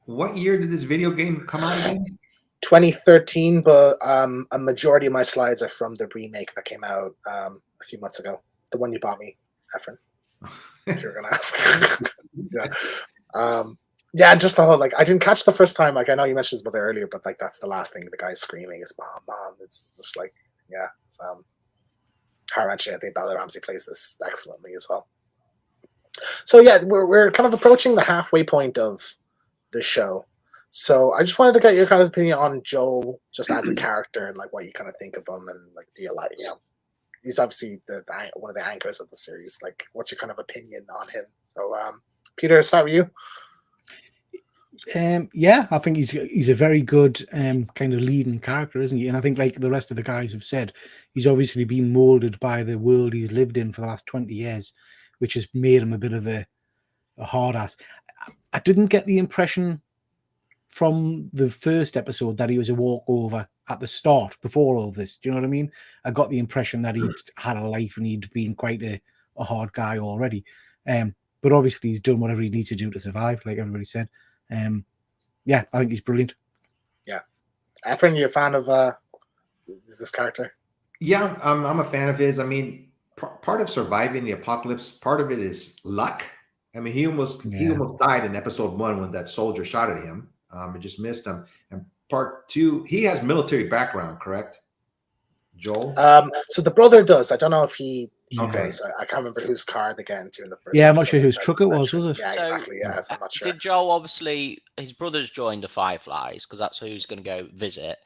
What year did this video game come out again? 2013, but a majority of my slides are from the remake that came out a few months ago. The one you bought me, Efren. If you're gonna ask. Yeah, just the whole I didn't catch the first time. I know you mentioned this earlier, but that's the last thing the guy's screaming is "Mom, Mom." It's just it's heart-wrenching. I think Bella Ramsey plays this excellently as well. So yeah, we're kind of approaching the halfway point of the show. So I just wanted to get your kind of opinion on Joel just as a character and what you kind of think of him and do you like he's obviously one of the anchors of the series. What's your kind of opinion on him? So Peter, start with you. Yeah, I think he's a very good kind of leading character, isn't he? And I think the rest of the guys have said, he's obviously been molded by the world he's lived in for the last 20 years, which has made him a bit of a hard ass. I didn't get the impression from the first episode that he was a walkover at the start before all of this. Do you know what I mean? I got the impression that he'd had a life and he'd been quite a hard guy already. But obviously he's done whatever he needs to do to survive, like everybody said. Yeah, I think he's brilliant. Yeah. Efren, you a fan of this character? Yeah, I'm a fan of his. I mean, part of surviving the apocalypse, part of it is luck. I mean, he almost died in episode 1 when that soldier shot at him. It just missed him. And part 2, he has military background, correct? Joel? So the brother does. I don't know if he Okay. does. I can't remember whose car they get into in the first. Yeah, I'm not sure episode. whose truck it was it? Yeah, So, exactly. Yeah, so I'm not sure. Did Joel obviously his brothers joined the Fireflies because that's who he's going to go visit?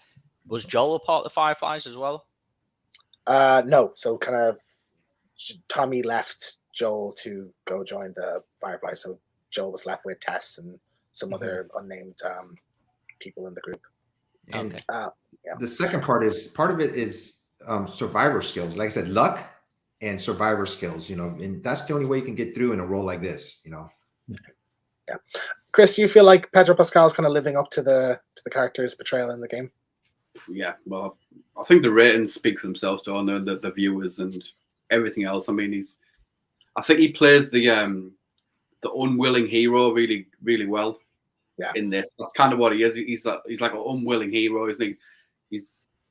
Was Joel a part of the Fireflies as well? No. So kind of Tommy left Joel to go join the Fireflies. So Joel was left with Tess and some other unnamed people in the group. And Okay. the second part of it is survivor skills. Like I said, luck and survivor skills, and that's the only way you can get through in a role like this, Yeah. Chris, do you feel like Pedro Pascal is kind of living up to the character's portrayal in the game? Yeah, well, I think the ratings speak for themselves, John, and the viewers and everything else. I mean, I think he plays the unwilling hero really, really well. Yeah. In this, that's kind of what he is. He's like an unwilling hero, isn't he? He's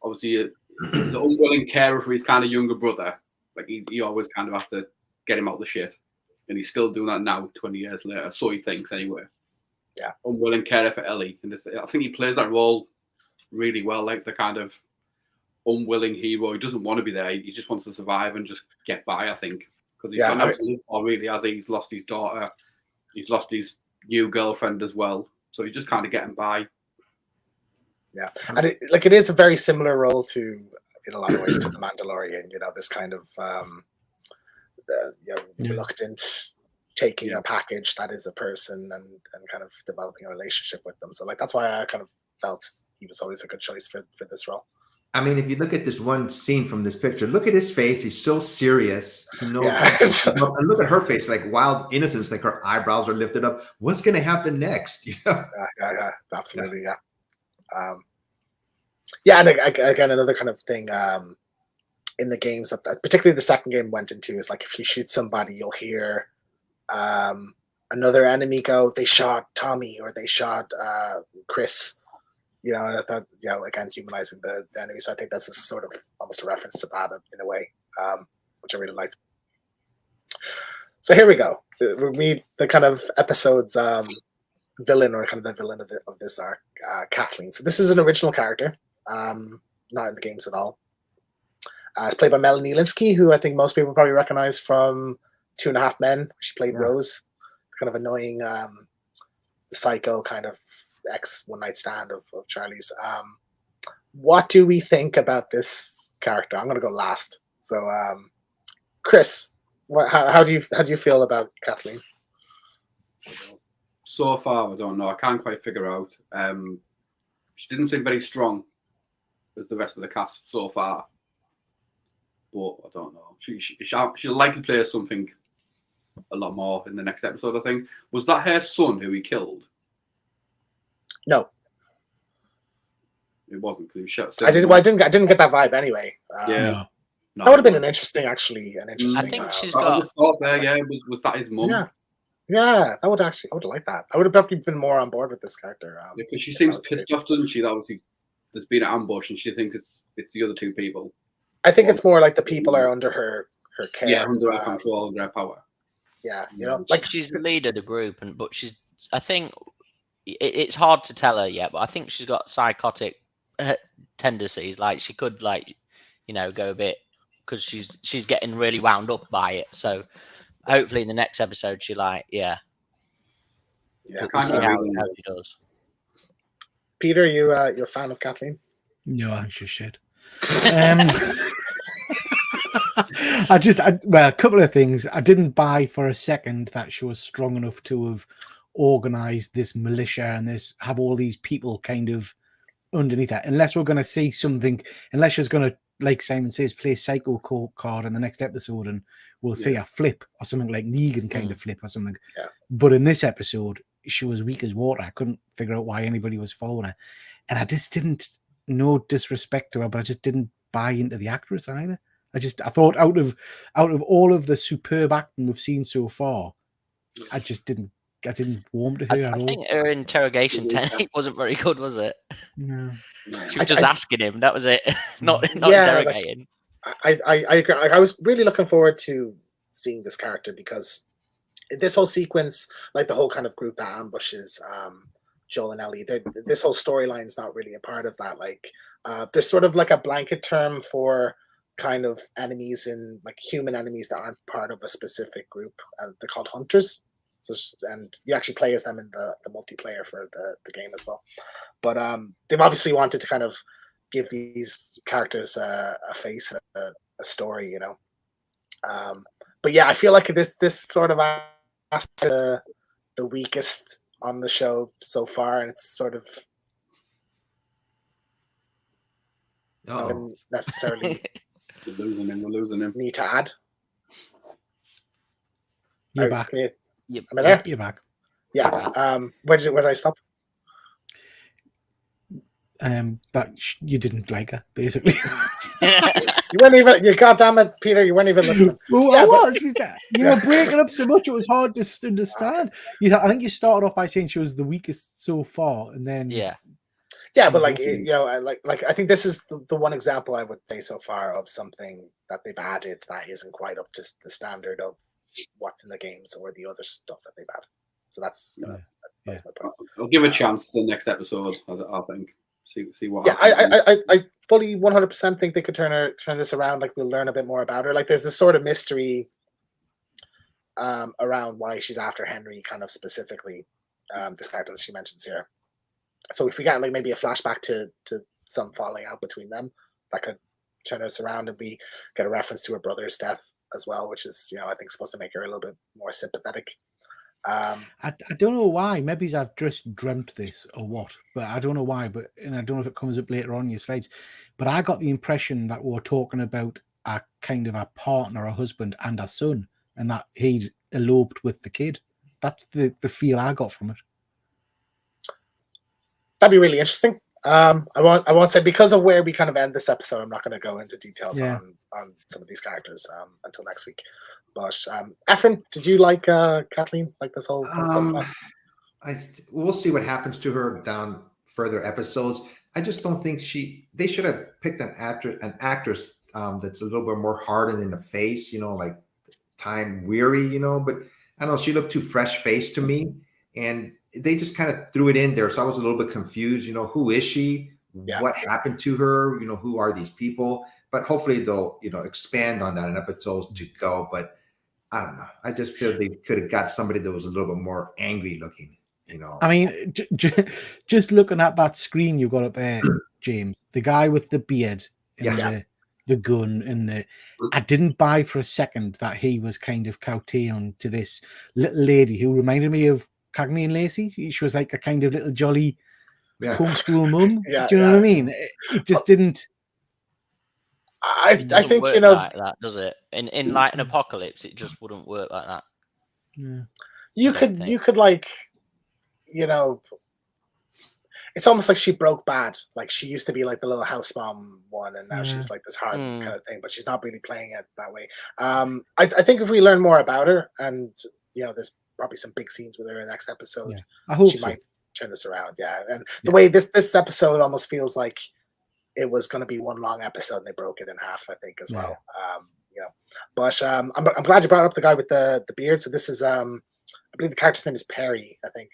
obviously he's an unwilling carer for his kind of younger brother. Like he always kind of have to get him out of the shit, and he's still doing that now, 20 years later. So he thinks anyway. Yeah. Unwilling carer for Ellie, and I think he plays that role really well, like the kind of unwilling hero. He doesn't want to be there. He just wants to survive and just get by. I think because he's got nothing to live for, really. As he's lost his daughter, he's lost his new girlfriend as well. So he's just kind of getting by. Yeah, and it is a very similar role to, in a lot of ways, to the Mandalorian. This kind of reluctant taking a package that is a person and kind of developing a relationship with them. So that's why I kind of felt he was always a good choice for this role. I mean, if you look at this one scene from this picture, look at his face. He's so serious. He knows. Yeah. And look at her face, like wild innocence, like her eyebrows are lifted up. What's going to happen next? Yeah, absolutely, yeah. Yeah, and again, another kind of thing in the games that particularly the second game went into is if you shoot somebody, you'll hear another enemy go, "They shot Tommy," or "They shot Chris." And I thought, again, humanizing the enemy. So I think that's a sort of almost a reference to that in a way, which I really liked. So here we go. We meet the kind of episode's villain, or kind of the villain of this arc, Kathleen. So this is an original character, not in the games at all. It's played by Melanie Linsky, who I think most people probably recognize from 2.5 Men. She played Rose, kind of annoying, psycho kind of ex one night stand of Charlie's. What do we think about this character? I'm going to go last. So, Chris, how do you feel about Kathleen? So far, I don't know. I can't quite figure out. She didn't seem very strong as the rest of the cast so far, but I don't know. She'll likely play something a lot more in the next episode. I think. Was that her son who he killed? No, it wasn't. He shot I didn't get that vibe anyway. Yeah. No, That would have been an interesting, actually, an I interesting. think she's I got. just thought there, yeah, was that his mum? Yeah, yeah, that would actually. I would have liked that. I would have probably been more on board with this character. Because she if seems that was the case. pissed off, doesn't she? That obviously there's been an ambush, and she thinks it's the other two people. I think it's more like the people are under her care. Yeah, under her control, under her power. Yeah, you know, like She's the leader of the group, but she's. I think it's hard to tell her yet, but I think she's got psychotic tendencies. Like she could, like, go a bit because she's getting really wound up by it. So hopefully in the next episode, she yeah. We'll see how she does. Peter, you're a fan of Kathleen? No, I'm just shit. Well, a couple of things. I didn't buy for a second that she was strong enough to have organized this militia and have all these people kind of underneath that, unless we're going to see something, unless she's going to, like Simon says, play psycho card in the next episode and we'll see a flip or something like Negan kind of flip or something. Yeah. But in this episode, she was weak as water. I couldn't figure out why anybody was following her. And I just didn't, no disrespect to her, but I just didn't buy into the actress either. I thought out of all of the superb acting we've seen so far, I didn't warm to her at all. I think her interrogation technique wasn't very good, was it? No. She was just asking him. That was it. not Yeah, interrogating. I agree. I was really looking forward to seeing this character because this whole sequence, like the whole kind of group that ambushes Joel and Ellie, this whole storyline is not really a part of that. Like, there's sort of like a blanket term for kind of enemies and like human enemies that aren't part of a specific group. They're called hunters. So, and you actually play as them in the multiplayer for the game as well. But they've obviously wanted to kind of give these characters a face, a story, you know. But yeah, I feel like this sort of asked the weakest on the show so far, and it's sort of not necessarily We're losing him. need to add. You're back. Am I there? You're back. Yeah. Where did I stop? That you didn't like her, basically. You weren't even. You goddamn it, Peter! You weren't even listening. Well, Yeah, I but- was. You were breaking up so much; it was hard to understand. I think you started off by saying she was the weakest so far, and then Yeah. Yeah, but like Awesome. you know, I think this is the one example I would say so far of something that they've added that isn't quite up to the standard of what's in the games or the other stuff that they've added. So that's that's my point. I'll give a chance to the next episode. I think see what. Yeah, happens. I fully 100% think they could turn this around. Like we'll learn a bit more about her. Like there's this sort of mystery around why she's after Henry, kind of specifically this character that she mentions here. So if we got like maybe a flashback to some falling out between them, that could turn us around, and we get a reference to her brother's death as well, which is I think supposed to make her a little bit more sympathetic. I don't know why. Maybe I've just dreamt this or what, but I don't know why. And I don't know if it comes up later on in your slides. But I got the impression that we're talking about a kind of a partner, a husband, and a son, and that he'd eloped with the kid. That's the feel I got from it. That'd be really interesting. I won't say, because of where we kind of end this episode, I'm not going to go into details on some of these characters until next week. But Efren, did you like Kathleen? Like this whole stuff? We'll see what happens to her down further episodes. I just don't think they should have picked an actress that's a little bit more hardened in the face, like time weary, but I don't know, she looked too fresh faced to me, and they just kind of threw it in there. So I was a little bit confused, who is she? Yeah. What happened to her? Who are these people? But hopefully they'll, expand on that in episodes to go. But I don't know. I just feel they could have got somebody that was a little bit more angry looking, I mean, just looking at that screen you got up there, James, the guy with the beard and the gun and I didn't buy for a second that he was kind of kowtowing to this little lady who reminded me of Cagney and Lacey. She was like a kind of little jolly homeschool mum. Do you know what I mean? It just didn't. I think work like that, does it? In like an apocalypse, it just wouldn't work like that. Yeah. You could like, it's almost like she broke bad. Like she used to be like the little house mom one, and now Yeah. she's like this hard Mm. kind of thing. But she's not really playing it that way. I think if we learn more about her, and there's probably some big scenes with her in the next episode, Yeah. I hope she so. might turn this around. Yeah, and the way this episode almost feels like it was going to be one long episode, and they broke it in half. I think as well. But I'm glad you brought up the guy with the beard. So this is I believe the character's name is Perry, I think,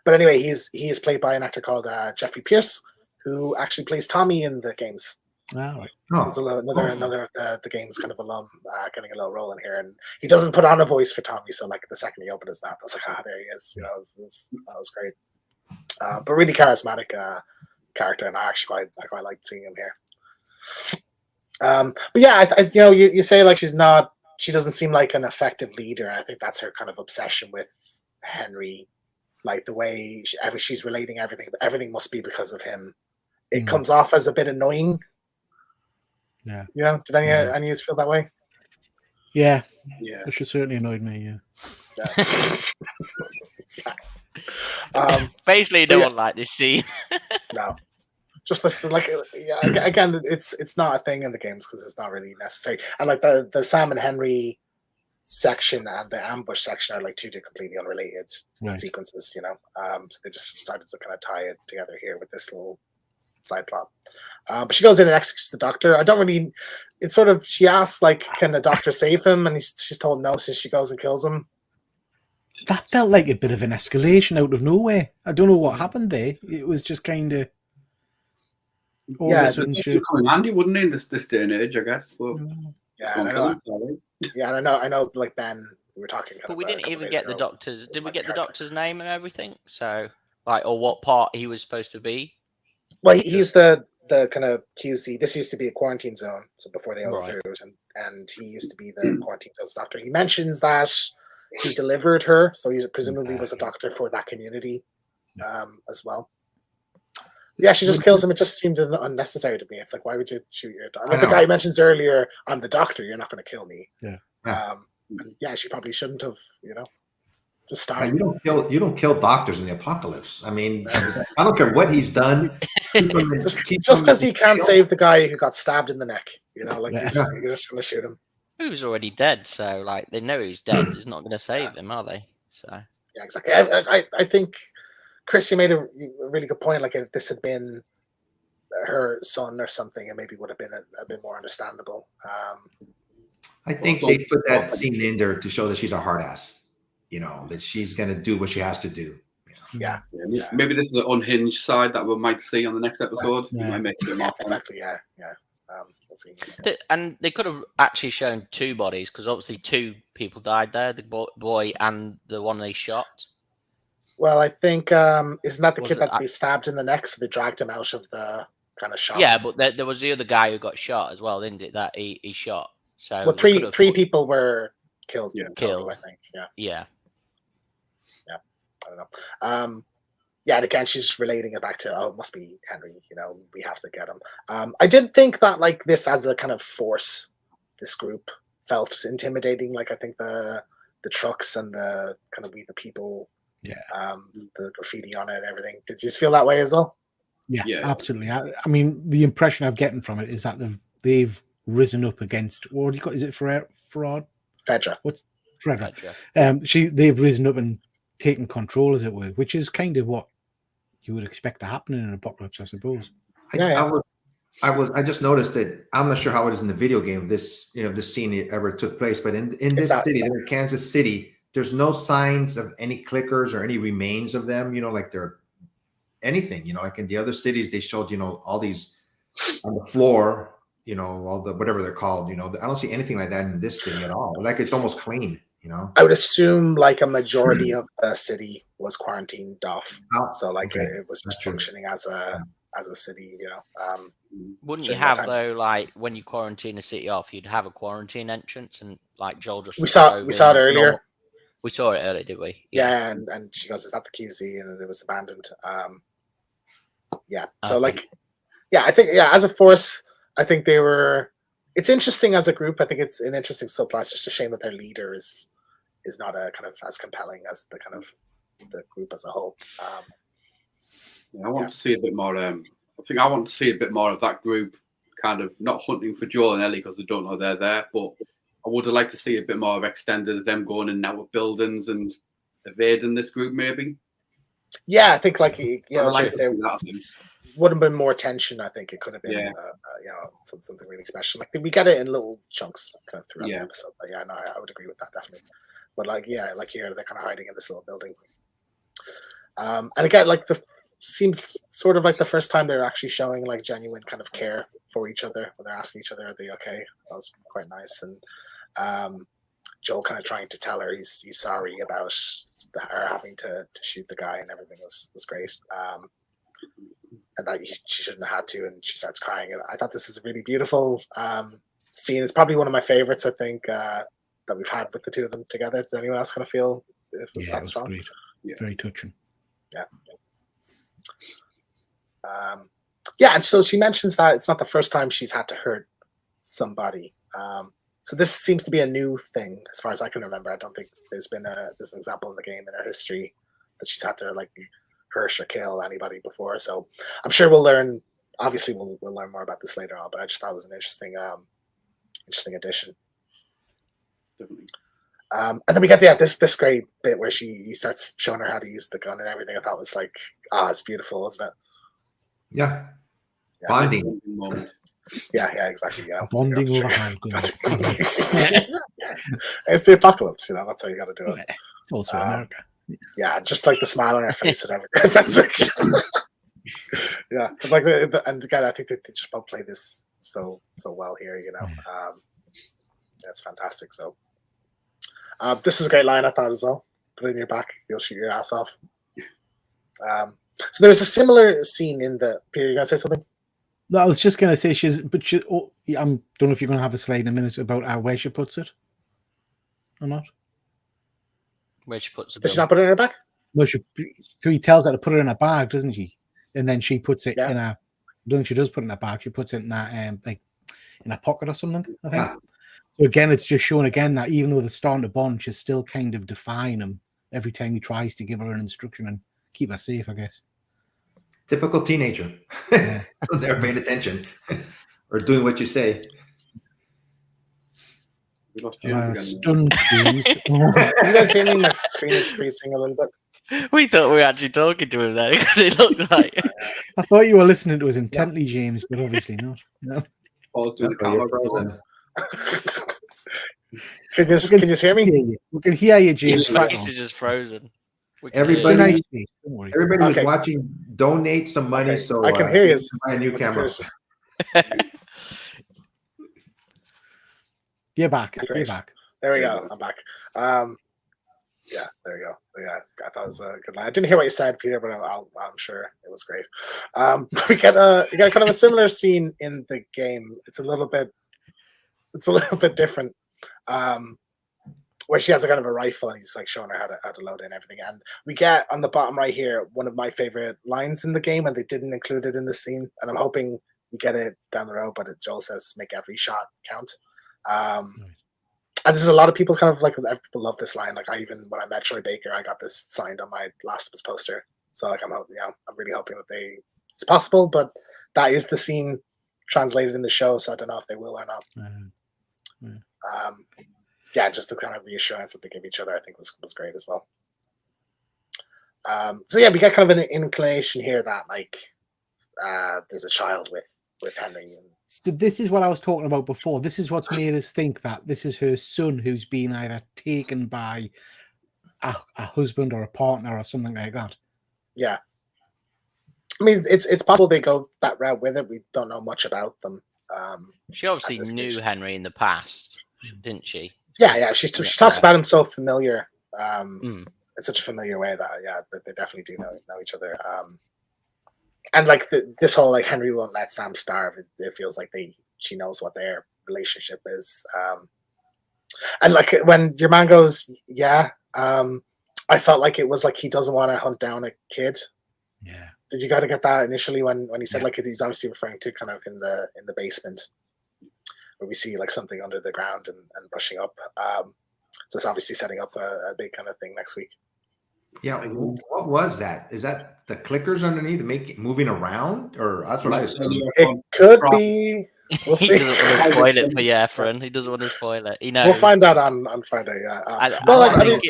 but anyway, he is played by an actor called Jeffrey Pierce, who actually plays Tommy in the games. All right. This is another of the games kind of alum getting a little role in here, and he doesn't put on a voice for Tommy. So like the second he opened his mouth, I was like, there he is. That was great. But really charismatic character, and I quite liked seeing him here. But yeah, you say like she doesn't seem like an effective leader. I think that's her kind of obsession with Henry, like the way she's relating everything. But everything must be because of him. It comes off as a bit annoying. Yeah. Did any of you feel that way? Yeah. Yeah. That certainly annoyed me. Yeah. Basically, no one liked this scene. No. Just this, like, again, it's not a thing in the games because it's not really necessary. And like the Sam and Henry section and the ambush section are like two completely unrelated sequences, So they just decided to kind of tie it together here with this little side plot. But she goes in and executes the doctor. I don't really. It's sort of she asks like, can the doctor save him? And she's told no, so she goes and kills him. That felt like a bit of an escalation out of nowhere. I don't know what happened there. It was just kind of. All of a sudden, It'd come in handy, wouldn't it, in this day and age, I guess. But I know. Like Ben, we were talking. But we didn't even get the doctor's. Did we get the doctor's name and everything? So, like, or what part he was supposed to be? Well, he's the kind of QC. This used to be a quarantine zone, so before they overthrew it, and he used to be the quarantine zone's doctor. He mentions that he delivered her, so he presumably was a doctor for that community, as well. Yeah, she just kills him. It just seemed unnecessary to me. It's like, why would you shoot your doctor? Like the guy mentions earlier, I'm the doctor. You're not going to kill me. Yeah. She probably shouldn't have. Just started. You don't kill doctors in the apocalypse. I mean, I don't care what he's done. Just because he can't save the guy who got stabbed in the neck. You're just going to shoot him. He was already dead, so like they know he's dead. He's not going to save him, are they? So yeah, exactly. I think. Chris, you made a really good point. Like, if this had been her son or something, it maybe would have been a bit more understandable. I think they put that scene in there to show that she's a hard ass. That she's going to do what she has to do. Yeah. Maybe this is an unhinged side that we might see on the next episode. Yeah. Might make it more Exactly. Yeah. We'll see. And they could have actually shown two bodies because obviously two people died there: the boy and the one they shot. Well, I think isn't that the kid that they stabbed in the neck? So they dragged him out of the kind of shop. Yeah, but there was the other guy who got shot as well, didn't it? That he shot. So well, three people were killed. Yeah, total, I think. Yeah. I don't know. And again, she's relating it back to, it must be Henry. We have to get him. I did think that like this as a kind of force, this group felt intimidating. Like I think the trucks and the kind of We the People. Yeah. The graffiti on it and everything. Did you feel that way as well? Yeah. Absolutely. I mean, the impression I've gotten from it is that they've risen up against, what do you call? Is it fraud? Fedra. What's Fedra? They've risen up and taken control, as it were, which is kind of what you would expect to happen in an apocalypse, I suppose. I just noticed that I'm not sure how it is in the video game. This this scene ever took place, but in this city, in Kansas City. There's no signs of any clickers or any remains of them, like they're anything, like in the other cities, they showed, all these on the floor, all the, whatever they're called, I don't see anything like that in this city at all. Like it's almost clean, I would assume like a majority of the city was quarantined off. So like it was just functioning as a city, Wouldn't you have though, like when you quarantine a city off, you'd have a quarantine entrance and like Joel just we saw it earlier. We saw it earlier, did we? Yeah, and she goes, "Is that the QZ?" And it was abandoned. So I think as a force, I think they were. It's interesting as a group. I think it's an interesting subplot. It's just a shame that their leader is not a kind of as compelling as the kind of the group as a whole. I want to see a bit more. I think I want to see a bit more of that group, kind of not hunting for Joel and Ellie because they don't know they're there, but I would have liked to see a bit more of extended of them going in and out of buildings and evading this group, maybe. Yeah, I think like I'd like to there see that. I think. would have been more tension. I think it could have been, Yeah. something really special. Like we get it in little chunks kind of throughout Yeah. the episode. But yeah, no, I would agree with that definitely. But like, yeah, like here they're kind of hiding in this little building. And again, like seems sort of like the first time they're actually showing like genuine kind of care for each other when they're asking each other, are they okay? That was quite nice. And Joel kind of trying to tell her he's sorry about her having to shoot the guy, and everything was great. And that she shouldn't have had to, and she starts crying. And I thought this was a really beautiful scene. It's probably one of my favorites, I think, that we've had with the two of them together. Does anyone else kind of feel it was that strong? Great. Yeah. Very touching. Yeah. Yeah, and so she mentions that it's not the first time she's had to hurt somebody. So this seems to be a new thing, as far as I can remember. I don't think there's an example in the game in her history that she's had to like hurt or kill anybody before. So I'm sure we'll learn. Obviously, we'll learn more about this later on. But I just thought it was an interesting addition. Definitely. And then we get this great bit where he starts showing her how to use the gun and everything. I thought was like, it's beautiful, isn't it? Yeah. Yeah. Bonding. Moment. Yeah, exactly. Yeah, Bonding you over have to handguns. It's the apocalypse, that's how you got to do it. It's also America. Yeah, just like the smile on her face and everything. That's like, yeah, but like and again, I think they just both play this so well here. It's fantastic. So, this is a great line, I thought as well. Put it in your back, you'll shoot your ass off. So there's a similar scene in the. Peter, you gonna say something? No, I was just going to say I don't know if you're going to have a slide in a minute about where she puts it or not. Where she puts the Did she gun. Um, not put it in her back? No, so he tells her to put it in a bag, doesn't she? And then she puts it Yeah. in a. I don't think she does put it in a bag. She puts it in a like in a pocket or something. I think. Yeah. So again, it's just showing again that even though they're starting to bond, she's still kind of defying him every time he tries to give her an instruction and keep her safe, I guess. Typical teenager. Yeah. They're paying attention or doing what you say. We lost James again. Stunned James. You guys hear me? My screen is freezing a little bit. We thought we were actually talking to him there because it looked like. I thought you were listening to us intently, James, but obviously not. No. Paul's doing the Oh, you're camera. frozen. Can you just hear me? We can hear you, James. His Crack face on. is just frozen. We can hear It's a Everybody- you. nice face. Don't worry. Everybody who's Okay. watching, donate some money Okay, so I can hear we you. can buy a new camera. It's just- You're back. You're Great. back. There we go. I'm back. Yeah, there you go. So, yeah, I thought it was a good line. I didn't hear what you said, Peter, but I'm sure it was great. We get kind of a similar scene in the game. It's a little bit different. Where she has a kind of a rifle and he's like showing her how to load it and everything. And we get on the bottom right here one of my favorite lines in the game, and they didn't include it in the scene. And I'm hoping we get it down the road. But Joel says, "Make every shot count." And there's a lot of people kind of like people love this line. Like even when I met Troy Baker, I got this signed on my Last of Us poster. So like I'm really hoping that it's possible, but that is the scene translated in the show. So I don't know if they will or not. Yeah, just the kind of reassurance that they give each other, I think was great as well. So yeah, we get kind of an inclination here that like there's a child with Henry. So this is what I was talking about before. This is what's made us think that this is her son who's been either taken by a husband or a partner or something like that. Yeah. I mean, it's possible they go that route with it. We don't know much about them. She obviously At this knew stage. Henry in the past, didn't she? Yeah. She talks about him so familiar, Mm. in such a familiar way that they definitely do know each other. And like this whole like Henry won't let Sam starve. It feels like she knows what their relationship is. And like when your man goes, yeah, I felt like it was like he doesn't want to hunt down a kid. Yeah. Did you got to get that initially when he said Yeah. like he's obviously referring to kind of in the basement where we see like something under the ground and pushing up. So it's obviously setting up a big kind of thing next week. Yeah, what was that? Is that the clickers underneath moving around, or that's what I assumed? It could be. We'll He see. doesn't want to spoil it for you, Efren. He doesn't want to spoil it. He knows. We'll find out on Friday. Yeah. Well, like, I mean,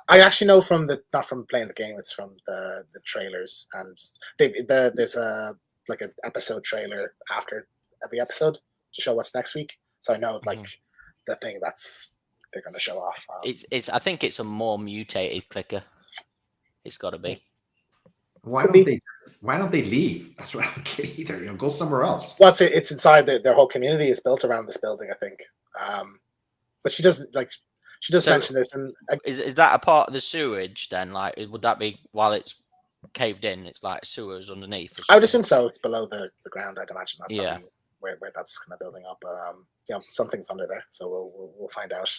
I actually know from not from playing the game. It's from the trailers, and there's a like an episode trailer after every episode to show what's next week. So I know like the thing they're going to show off. It's. I think it's a more mutated clicker. It's got to be. Why don't they leave? That's what I don't get either. Go somewhere else. Well, it's inside their whole community is built around this building, I think. But she does mention this, and is that a part of the sewage then? Like, would that be while it's caved in? It's like sewers underneath. I would assume so. It's below the ground. I'd imagine that's probably where that's kind of building up. Something's under there, so we'll find out.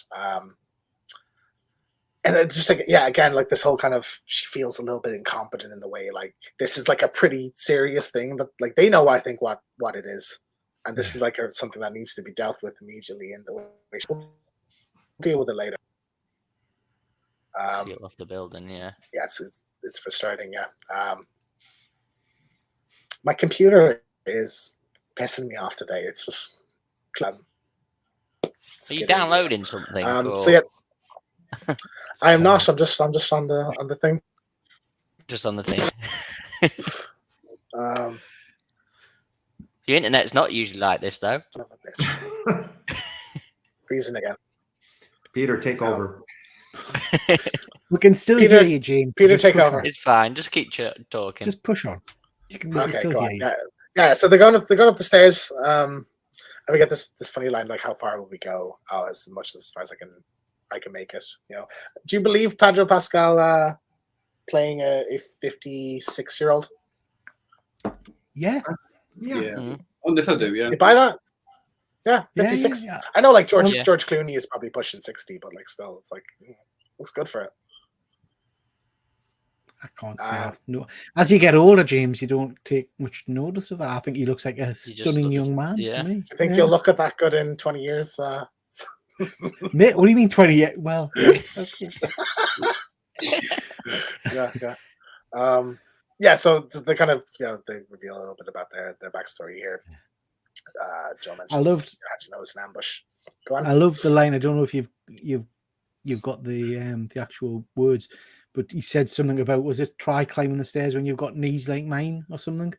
And it's just like, again, like this whole kind of, she feels a little bit incompetent in the way, like this is like a pretty serious thing, but like they know, I think, what it is, and this is like something that needs to be dealt with immediately in the way we'll deal with it later. Seal off the building, yeah. Yeah, it's frustrating. Yeah, my computer is pissing me off today. It's just. Are you downloading something? So yeah. I am not. I'm just on the thing. Just on the thing. Your internet's not usually like this, though. Son of a bitch. Freezing again. Peter, take over. We can still hear you, James. Peter, take over. It's fine. Just keep talking. Just push on. You can still hear you. Yeah. So they're going up the stairs. And we get this funny line like, "How far will we go?" Oh, as far as I can make it. Do you believe Pedro Pascal playing a 56-year-old? Yeah. On this I do, yeah. You buy that? Yeah, 56. Yeah. I know, like George Clooney is probably pushing 60, but like still, it's like looks good for it. I can't say no. As you get older, James, you don't take much notice of that. I think he looks like a stunning young man to me. I think you'll look at that good in 20 years. Mate, what do you mean 20 years? Well, yeah. So they kind of, they reveal a little bit about their backstory here. Joe mentions, how'd you know it's an ambush? Go on. I love the line. I don't know if you've got the actual words, but he said something about, was it try climbing the stairs when you've got knees like mine or something?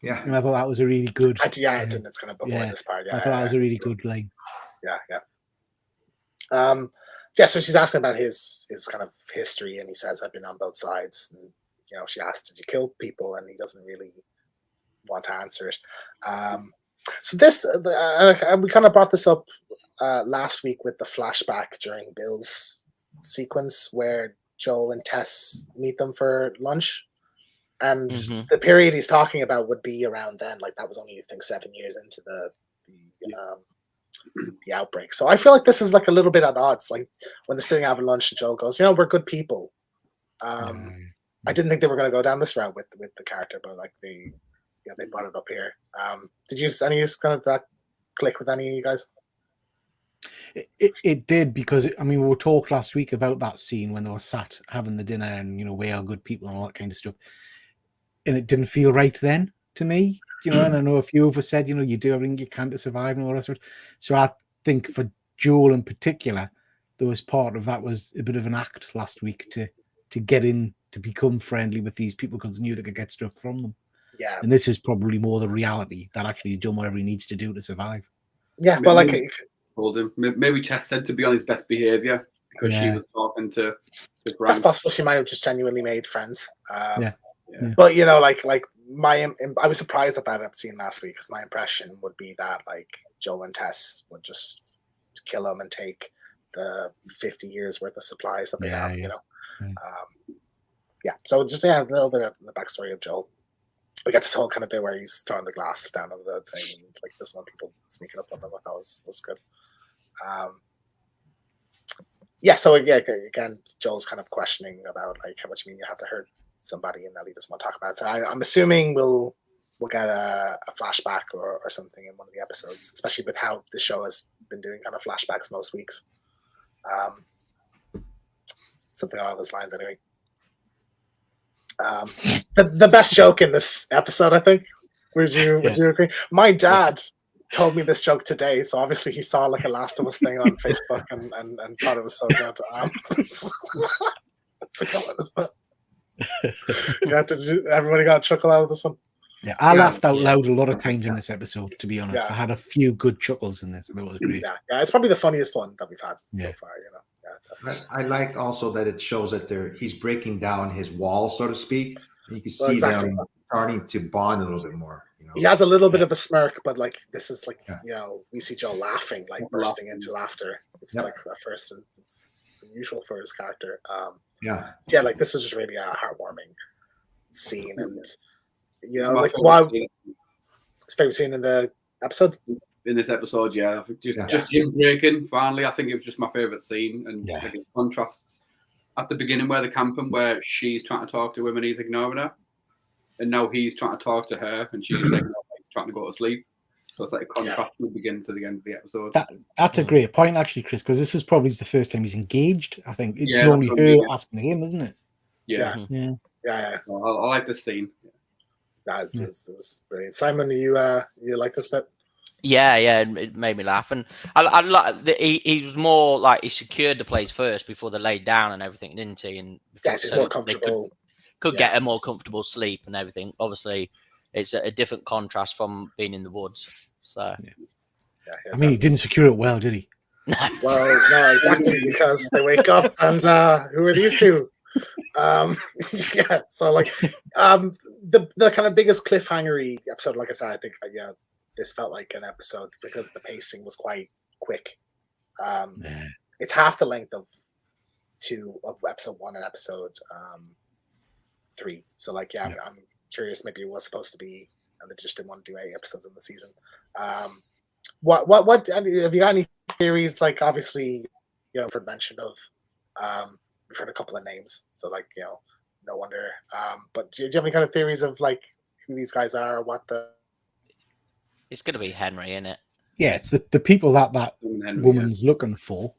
Yeah. And I thought that was a really good. I didn't. It's kind of before this part. I thought that was a really good line. Yeah. So she's asking about his kind of history, and he says, "I've been on both sides." And she asked, "Did you kill people?" And he doesn't really want to answer it. So this, we kind of brought this up last week with the flashback during Bill's sequence where Joel and Tess meet them for lunch, and the period he's talking about would be around then. Like that was only, I think, 7 years into the outbreak. So I feel like this is like a little bit at odds. Like when they're sitting having lunch and Joel goes, "We're good people." I didn't think they were going to go down this route with the character, but like they brought it up here. Did you any of kind of that click with any of you guys? It did, because we were talked last week about that scene when they were sat having the dinner and we are good people and all that kind of stuff, and it didn't feel right then to me. And I know a few of us said, you do everything you can to survive and all that sort. So I think for Joel in particular, there was part of that was a bit of an act last week to get in, to become friendly with these people because they knew they could get stuff from them. Yeah. And this is probably more the reality that actually he's done whatever he needs to do to survive. Yeah, but like told him maybe Tess said to be on his best behavior because she was talking to Grant. That's possible. She might have just genuinely made friends. Yeah. But like I was surprised at that scene last week, because my impression would be that like Joel and Tess would just kill him and take the 50 years worth of supplies that they have. So just a little bit of the backstory of Joel. We got this whole kind of bit where he's throwing the glass down on the thing, and like this one, people sneaking up on them. That was good. So again, Joel's kind of questioning about like, how much you mean you have to hurt somebody, and Ellie doesn't want to talk about it. So I'm assuming we'll get a flashback or something in one of the episodes, especially with how the show has been doing kind of flashbacks most weeks. Something along those lines, anyway. The best joke in this episode, I think. Would you agree? My dad told me this joke today, so obviously he saw like a Last of Us thing on Facebook and thought it was so good. That's a comment, isn't it? Everybody got a chuckle out of this one. Yeah, I laughed out loud a lot of times in this episode, to be honest. I had a few good chuckles in this, and it was great. Yeah, it's probably the funniest one that we've had so far, you know. I like also that it shows that he's breaking down his wall, so to speak. And you can see them starting to bond a little bit more. You know? He has a little bit of a smirk, but like this is like you know, we see Joe laughing, like bursting into laughter. It's like at first, and it's unusual for his character. Like this was just really a heartwarming scene, and you know, like why it's favorite scene in the episode. In this episode, just him breaking. Finally, I think it was just my favorite scene, and like, it contrasts at the beginning where they're camping, where she's trying to talk to him and he's ignoring her, and now he's trying to talk to her and she's like trying to go to sleep. So it's like a contrast from the beginning to the end of the episode. That's a great point, actually, Chris, because this is probably the first time he's engaged. I think it's normally her asking him, isn't it? Yeah. Well, I like this scene. That's brilliant. Simon, you like this bit? Yeah, it made me laugh, and I like that he was more like he secured the place first before they laid down and everything, didn't he? And he's more comfortable. Could get a more comfortable sleep and everything. Obviously, it's a different contrast from being in the woods. So, I mean, he didn't secure it well, did he? Well, no, exactly, because they wake up and who are these two? So like the kind of biggest cliffhangery episode, like I said, I think this felt like an episode because the pacing was quite quick. It's half the length of episode 1 and episode 3. So like I'm curious, maybe it was supposed to be, and they just didn't want to do 8 episodes in the season. What have you got any theories? Like obviously, for mention of we've heard a couple of names, so like no wonder. But do you have any kind of theories of like who these guys are, what the? It's going to be Henry, isn't it? Yeah, it's the people that woman's looking for.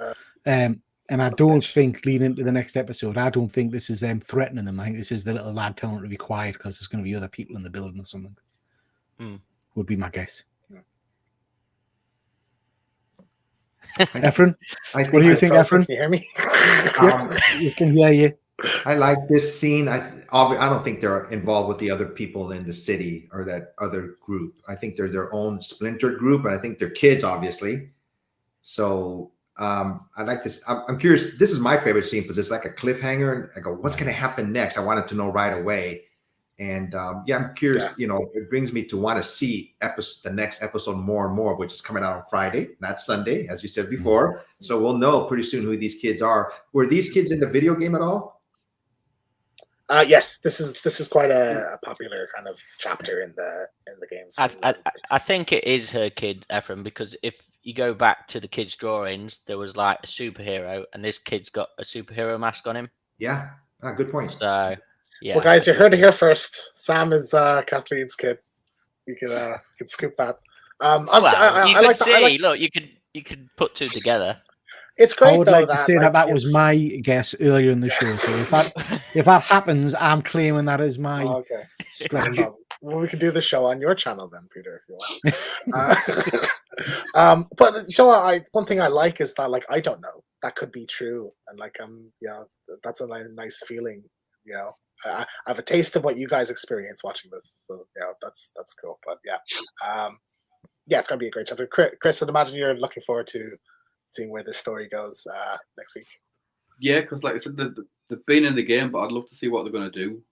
And I don't think leading into the next episode, I don't think this is them threatening them. I think this is the little lad telling them to be quiet because there's going to be other people in the building or something. Would be my guess. Efren, what do you think, Efren? Can you hear me? We can hear you. I like this scene. I don't think they're involved with the other people in the city or that other group. I think they're their own splintered group, and I think they're kids, obviously. So I like this. I'm curious. This is my favorite scene because it's like a cliffhanger, and I go, "What's going to happen next?" I wanted to know right away, and I'm curious. It brings me to want to see the next episode more and more, which is coming out on Friday, not Sunday, as you said before. So we'll know pretty soon who these kids are. Were these kids in the video game at all? Yes, this is quite a popular kind of chapter in the games. I think it is her kid, Efren, because if you go back to the kids' drawings, there was like a superhero, and this kid's got a superhero mask on him. Yeah, good point. So, yeah. Well, guys, you heard it here first. Sam is Kathleen's kid. You can scoop that. Look, you could put two together. It's great. I would like to say that was my guess earlier in the show. So if that happens, I'm claiming that as my stretch. Well, we can do the show on your channel then, Peter, if you want. But one thing I like is that like I don't know, that could be true, and like that's a nice feeling. I have a taste of what you guys experience watching this, so that's cool. But it's gonna be a great chapter. Chris, I'd imagine you're looking forward to seeing where this story goes next week. Yeah, because like I said, they've been in the game, but I'd love to see what they're going to do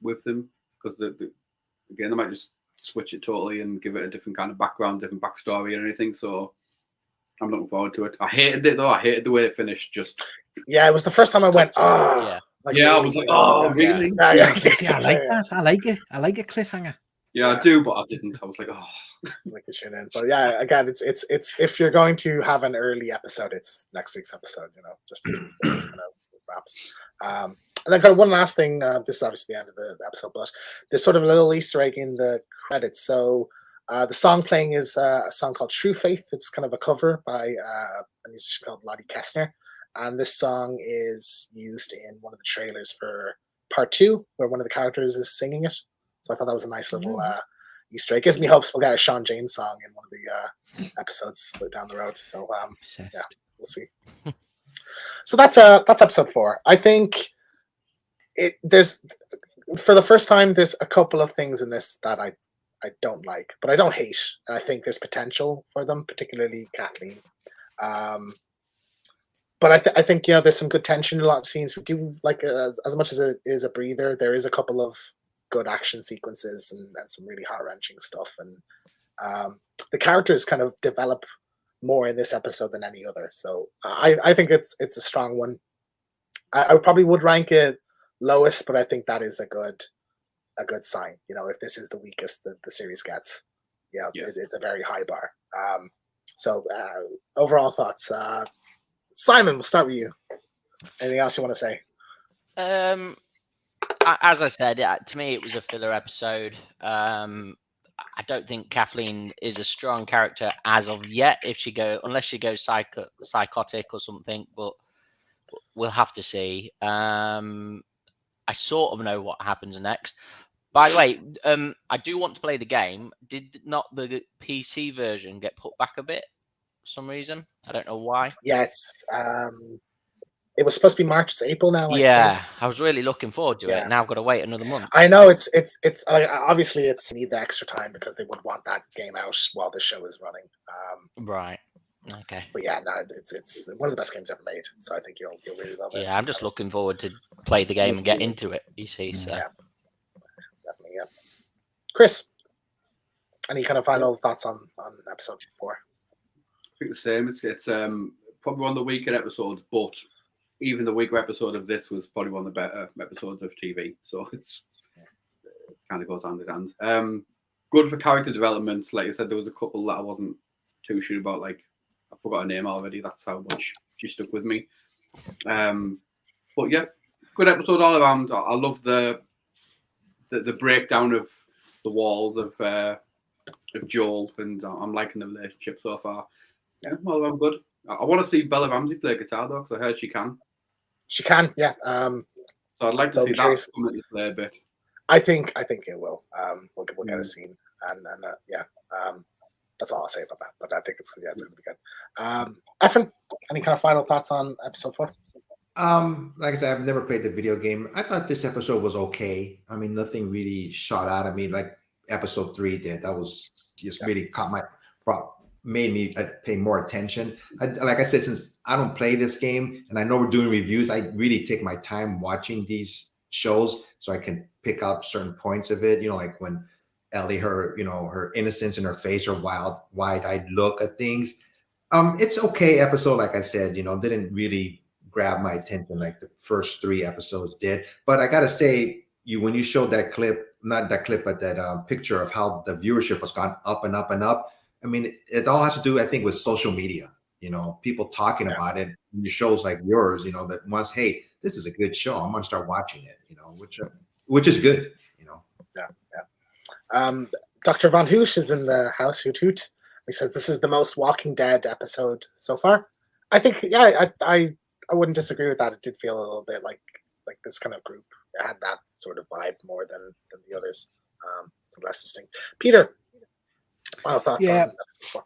with them. Because again, they might just switch it totally and give it a different kind of background, different backstory, and anything. So I'm looking forward to it. I hated it though. I hated the way it finished. It was the first time I went, I was like, oh, really? Yeah, I like that. I like it. I like a cliffhanger. Yeah, I do, but I didn't. I was like, oh. Like a tune in. But yeah, again, it's if you're going to have an early episode, it's next week's episode, just to see where this kind of wraps. And then kind of one last thing, this is obviously the end of the episode, but there's sort of a little Easter egg in the credits. So the song playing is a song called True Faith. It's kind of a cover by a musician called Lottie Kestner. And this song is used in one of the trailers for part 2, where one of the characters is singing it. So I thought that was a nice little Easter egg. Gives me hopes we'll get a Sean James song in one of the episodes down the road. So Obsessed. yeah, we'll see. So that's episode 4. I think there's, for the first time, there's a couple of things in this that I don't like, but I don't hate. And I think there's potential for them, particularly Kathleen. But I think there's some good tension in a lot of scenes. We do like as much as it is a breather. There is a couple of good action sequences and some really heart wrenching stuff. And the characters kind of develop more in this episode than any other. So I think it's a strong one. I probably would rank it lowest, but I think that is a good sign. If this is the weakest the series gets, it's a very high bar. So overall thoughts. Simon, we'll start with you. Anything else you want to say? As I said, to me, it was a filler episode. I don't think Kathleen is a strong character as of yet. Unless she goes psychotic or something, but we'll have to see. I sort of know what happens next. By the way, I do want to play the game. Did not the PC version get put back a bit for some reason? I don't know why. Yeah, it was supposed to be March. It's April now. I was really looking forward to it. Now I've got to wait another month. I know it's obviously it's need the extra time because they would want that game out while the show is running. Right. Okay. But yeah, no, it's one of the best games ever made. So I think you'll really love it. Yeah, I'm just looking forward to play the game and get into it. You see, so yeah, definitely. Yeah. Chris, any kind of final thoughts on episode 4? I think the same. It's probably one of the weaker episodes, but even the weaker episode of this was probably one of the better episodes of TV. So it kind of goes hand in hand. Good for character development. Like I said, there was a couple that I wasn't too sure about. Like I forgot her name already. That's how much she stuck with me. But yeah, good episode all around. I love the breakdown of the walls of Joel, and I'm liking the relationship so far. Yeah, well, I'm good. I want to see Bella Ramsey play guitar though, because I heard she can. She can, yeah. So I'd like to see that come into play a bit. I think it will. We'll get a scene, and yeah. That's all I'll say about that. But I think it's going to be good. Efren, any kind of final thoughts on episode 4? Like I said, I've never played the video game. I thought this episode was okay. I mean, nothing really shot out at me like episode 3 did. That was just really made me pay more attention. Like I said, since I don't play this game and I know we're doing reviews, I really take my time watching these shows so I can pick up certain points of it. Like when Ellie, her innocence in her face, her wide-eyed look at things. It's okay episode, like I said, didn't really grab my attention like the first 3 episodes did. But I gotta say, when you showed that clip, not that clip, but that picture of how the viewership has gone up and up and up. I mean, it all has to do, I think, with social media. People talking about it in your shows like yours. That once, hey, this is a good show, I'm gonna start watching it. Which is good. Yeah. Dr. Von Hoosh is in the house. Hoot hoot. He says this is the most Walking Dead episode so far. I think, yeah, I wouldn't disagree with that. It did feel a little bit like this kind of group. It had that sort of vibe more than the others. So less distinct. Peter, final thoughts on episode 4?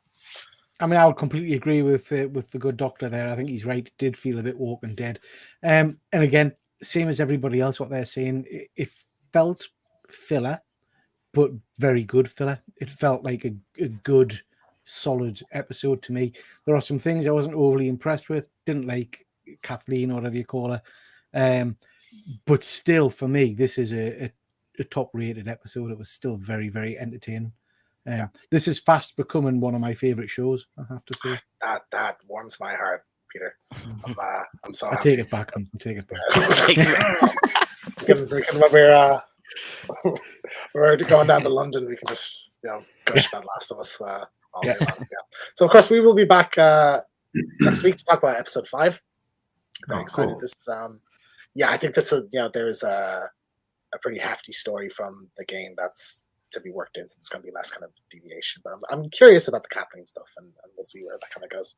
I mean, I would completely agree with the good doctor there. I think he's right. It did feel a bit Walking Dead. And again, same as everybody else, what they're saying, it felt filler, but very good filler. It felt like a good, solid episode to me. There are some things I wasn't overly impressed with. Didn't like Kathleen or whatever you call her. But still, for me, this is a top-rated episode. It was still very, very entertaining. This is fast becoming one of my favorite shows, I have to say. That warms my heart, Peter. I'm sorry. I take it back. Take it back. We're going down to London. We can just gush about Last of Us all day long. Yeah. So of course we will be back next week to talk about episode 5. Very excited. Cool. This I think this is there's a pretty hefty story from the game that's to be worked in, so it's going to be less kind of deviation. But I'm curious about the Kathleen stuff, and we'll see where that kind of goes.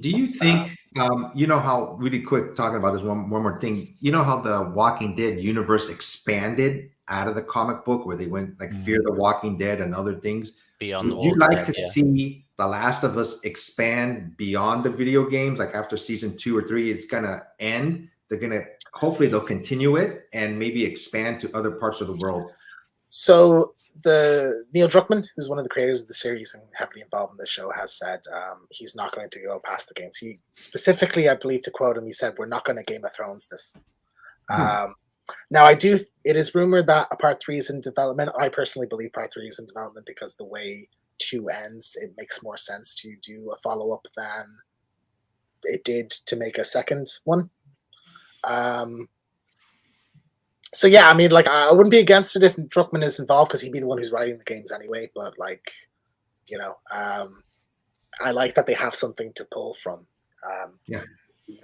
Do you think you know how really quick talking about this one more thing? You know how the Walking Dead universe expanded out of the comic book where they went like Fear the Walking Dead and other things? Beyond the Would you Walking like Dead, to yeah. see The Last of Us expand beyond the video games? Like after season 2 or 3, it's gonna end. They're gonna hopefully they'll continue it and maybe expand to other parts of the world. So the Neil Druckmann, who's one of the creators of the series and heavily involved in the show, has said he's not going to go past the games. He specifically, I believe, to quote him, he said, "We're not going to Game of Thrones this." Now, it is rumored that a part 3 is in development. I personally believe part 3 is in development because the way 2 ends, it makes more sense to do a follow-up than it did to make a second one. So yeah, I mean, like, I wouldn't be against it if Druckmann is involved because he'd be the one who's writing the games anyway. But like, you know, I like that they have something to pull from. Yeah.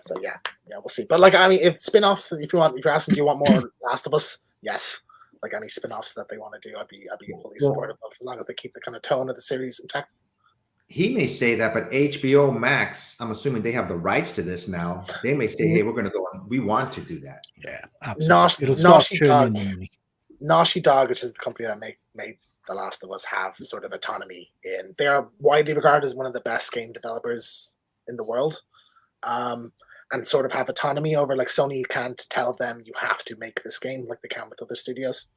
So yeah, we'll see. But like, I mean, if spin-offs, if you're asking, do you want more Last of Us? Yes. Like any spin-offs that they want to do, I'd be fully supportive of, as long as they keep the kind of tone of the series intact. He may say that, but HBO Max, I'm assuming they have the rights to this now. They may say, "Hey, we're going to go on. We want to do that." Yeah, absolutely. It'll start churning the money. Naughty Dog, which is the company that made The Last of Us, have sort of autonomy in. They are widely regarded as one of the best game developers in the world, and sort of have autonomy over, like, Sony. You can't tell them you have to make this game like they can with other studios.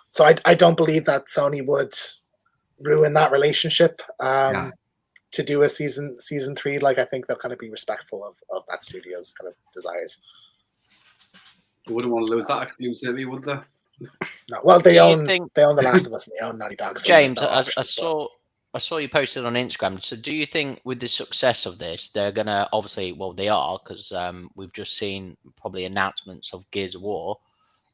So I don't believe that Sony would ruin that relationship to do a season 3. Like, I think they'll kind of be respectful of that studio's kind of desires. They wouldn't want to lose that exclusivity, would they? No, well, they own think- The Last of Us and they own Naughty Dog. So James, there's no I options, but- saw you posted on Instagram. So do you think with the success of this, they're gonna obviously, well, they are, because we've just seen probably announcements of Gears of War.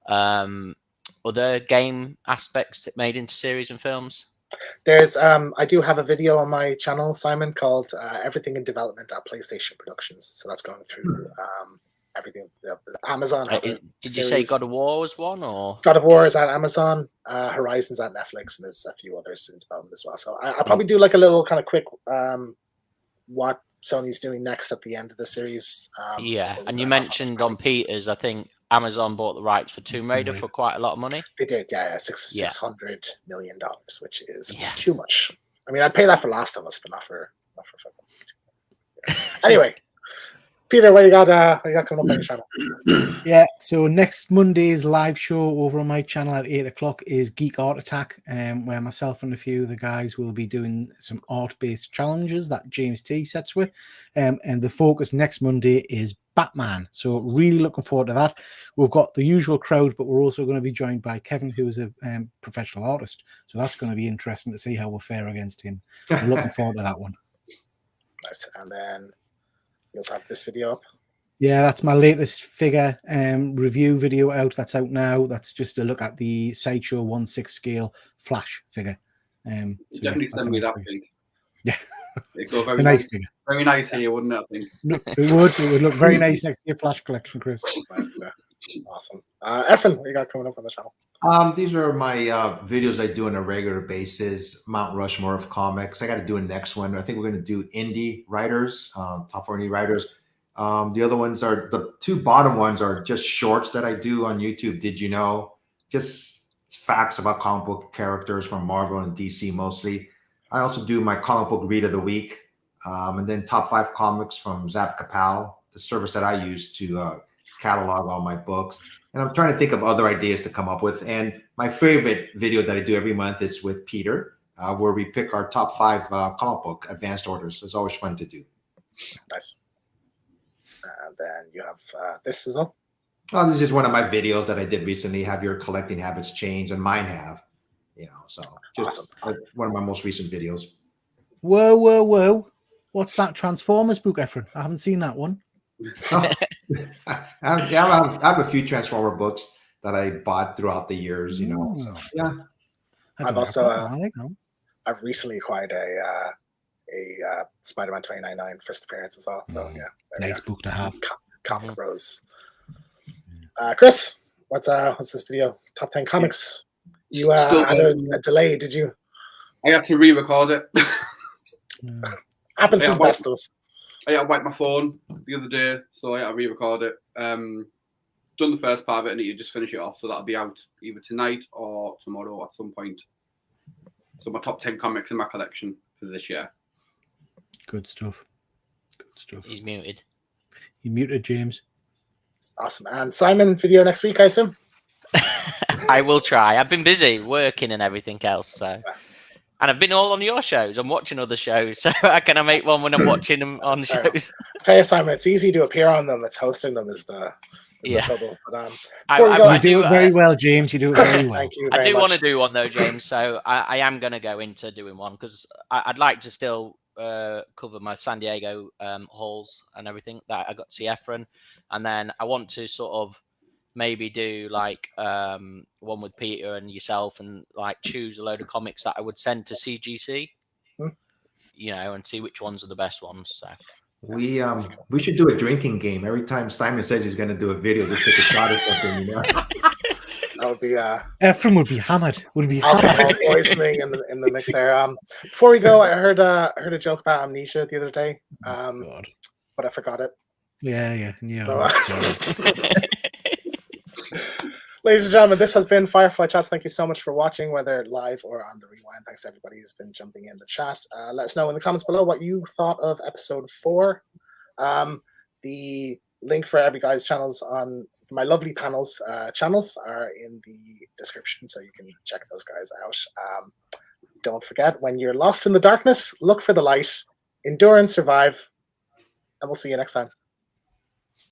Other game aspects that made into series and films? There's I do have a video on my channel, Simon, called Everything in Development at PlayStation Productions. So that's going through everything. Amazon. Did you say God of War was one, or God of War is at Amazon, Horizon's at Netflix, and there's a few others in development as well. So I'll probably do like a little kind of quick what Sony's doing next at the end of the series. yeah? before we And start you off mentioned on Peters, I think Amazon bought the rights for Tomb Raider for quite a lot of money. They did, $600 million, which is Yeah. too much. I mean, I'd pay that for Last of Us, but not for fucking. Anyway, Peter, what you got coming up on your channel? Yeah, so next Monday's live show over on my channel at 8 o'clock is Geek Art Attack, where myself and a few of the guys will be doing some art-based challenges that James T sets with. And the focus next Monday is Batman. So really looking forward to that. We've got the usual crowd, but we're also going to be joined by Kevin, who is a professional artist. So that's going to be interesting to see how we'll fare against him. So looking forward to that one. Nice. And then you also have this video up. Yeah, that's my latest figure review video out. That's out now. That's just a look at the Sideshow 1/6 scale Flash figure. So Definitely that's send me a nice that figure. thing. Yeah. It'd go It's very a nice nice. figure. Very nice here, wouldn't it? I think. It would look very nice next to your Flash collection, Chris. Nice, awesome. Efren, what you got coming up on the channel? These are my videos I do on a regular basis. Mount Rushmore of comics. I got to do a next one. I think we're going to do indie writers, top 4 indie writers. The other ones are the 2 bottom ones are just shorts that I do on YouTube. Did you know? Just facts about comic book characters from Marvel and DC mostly. I also do my comic book read of the week, and then top 5 comics from Zap Kapow, the service that I use to catalog all my books. And I'm trying to think of other ideas to come up with. And my favorite video that I do every month is with Peter, where we pick our top 5 comic book advanced orders. It's always fun to do. Nice. And then you have this as well. Oh, this is one of my videos that I did recently. Have your collecting habits change? And mine have. So just one of my most recent videos. Whoa. What's that Transformers book, Efren? I haven't seen that one. Oh, I have a few Transformer books that I bought throughout the years, So, yeah. I've recently acquired a Spider-Man 2099 first appearance as well. So yeah, nice book to have. Comic Bros. Chris, what's this video? Top 10 comics. You had a delay, did you? I had to re-record it. Happens to Yeah, the best of us. I wiped my phone the other day, so I re-record it. Done the first part of it, and you just finish it off. So that'll be out either tonight or tomorrow at some point. So my top 10 comics in my collection for this year. Good stuff. Good stuff. He's muted. You muted, James. Awesome. And Simon, video next week, I assume? I will try. I've been busy working and everything else, so. And I've been all on your shows. I'm watching other shows, so how can I make one when I'm watching them on fair. shows? I tell you, Simon, it's easy to appear on them. It's hosting them is the Yeah. trouble. But, I before we go, You do it very well, James. You do it very well. thank you I very do much. want to do one though, James. So I am going to go into doing one because I'd like to still cover my San Diego halls and everything that I got to see Efren, and then I want to sort of maybe do like one with Peter and yourself, and like choose a load of comics that I would send to CGC, you know, and see which ones are the best ones. So We should do a drinking game. Every time Simon says he's going to do a video, just take a shot or something. You know? That would be Efren would be hammered. Would be hammered. alcohol poisoning in the mix there. Before we go, I heard a joke about amnesia the other day, God. but I forgot it. Yeah. So, Sorry. ladies and gentlemen, this has been Firefly Chats. Thank you so much for watching, whether live or on the rewind. Thanks to everybody who's been jumping in the chat. Let us know in the comments below what you thought of episode 4. The link for every guy's channels on my lovely panels channels are in the description, so you can check those guys out. Don't forget, when you're lost in the darkness, look for the light, endure and survive, and we'll see you next time.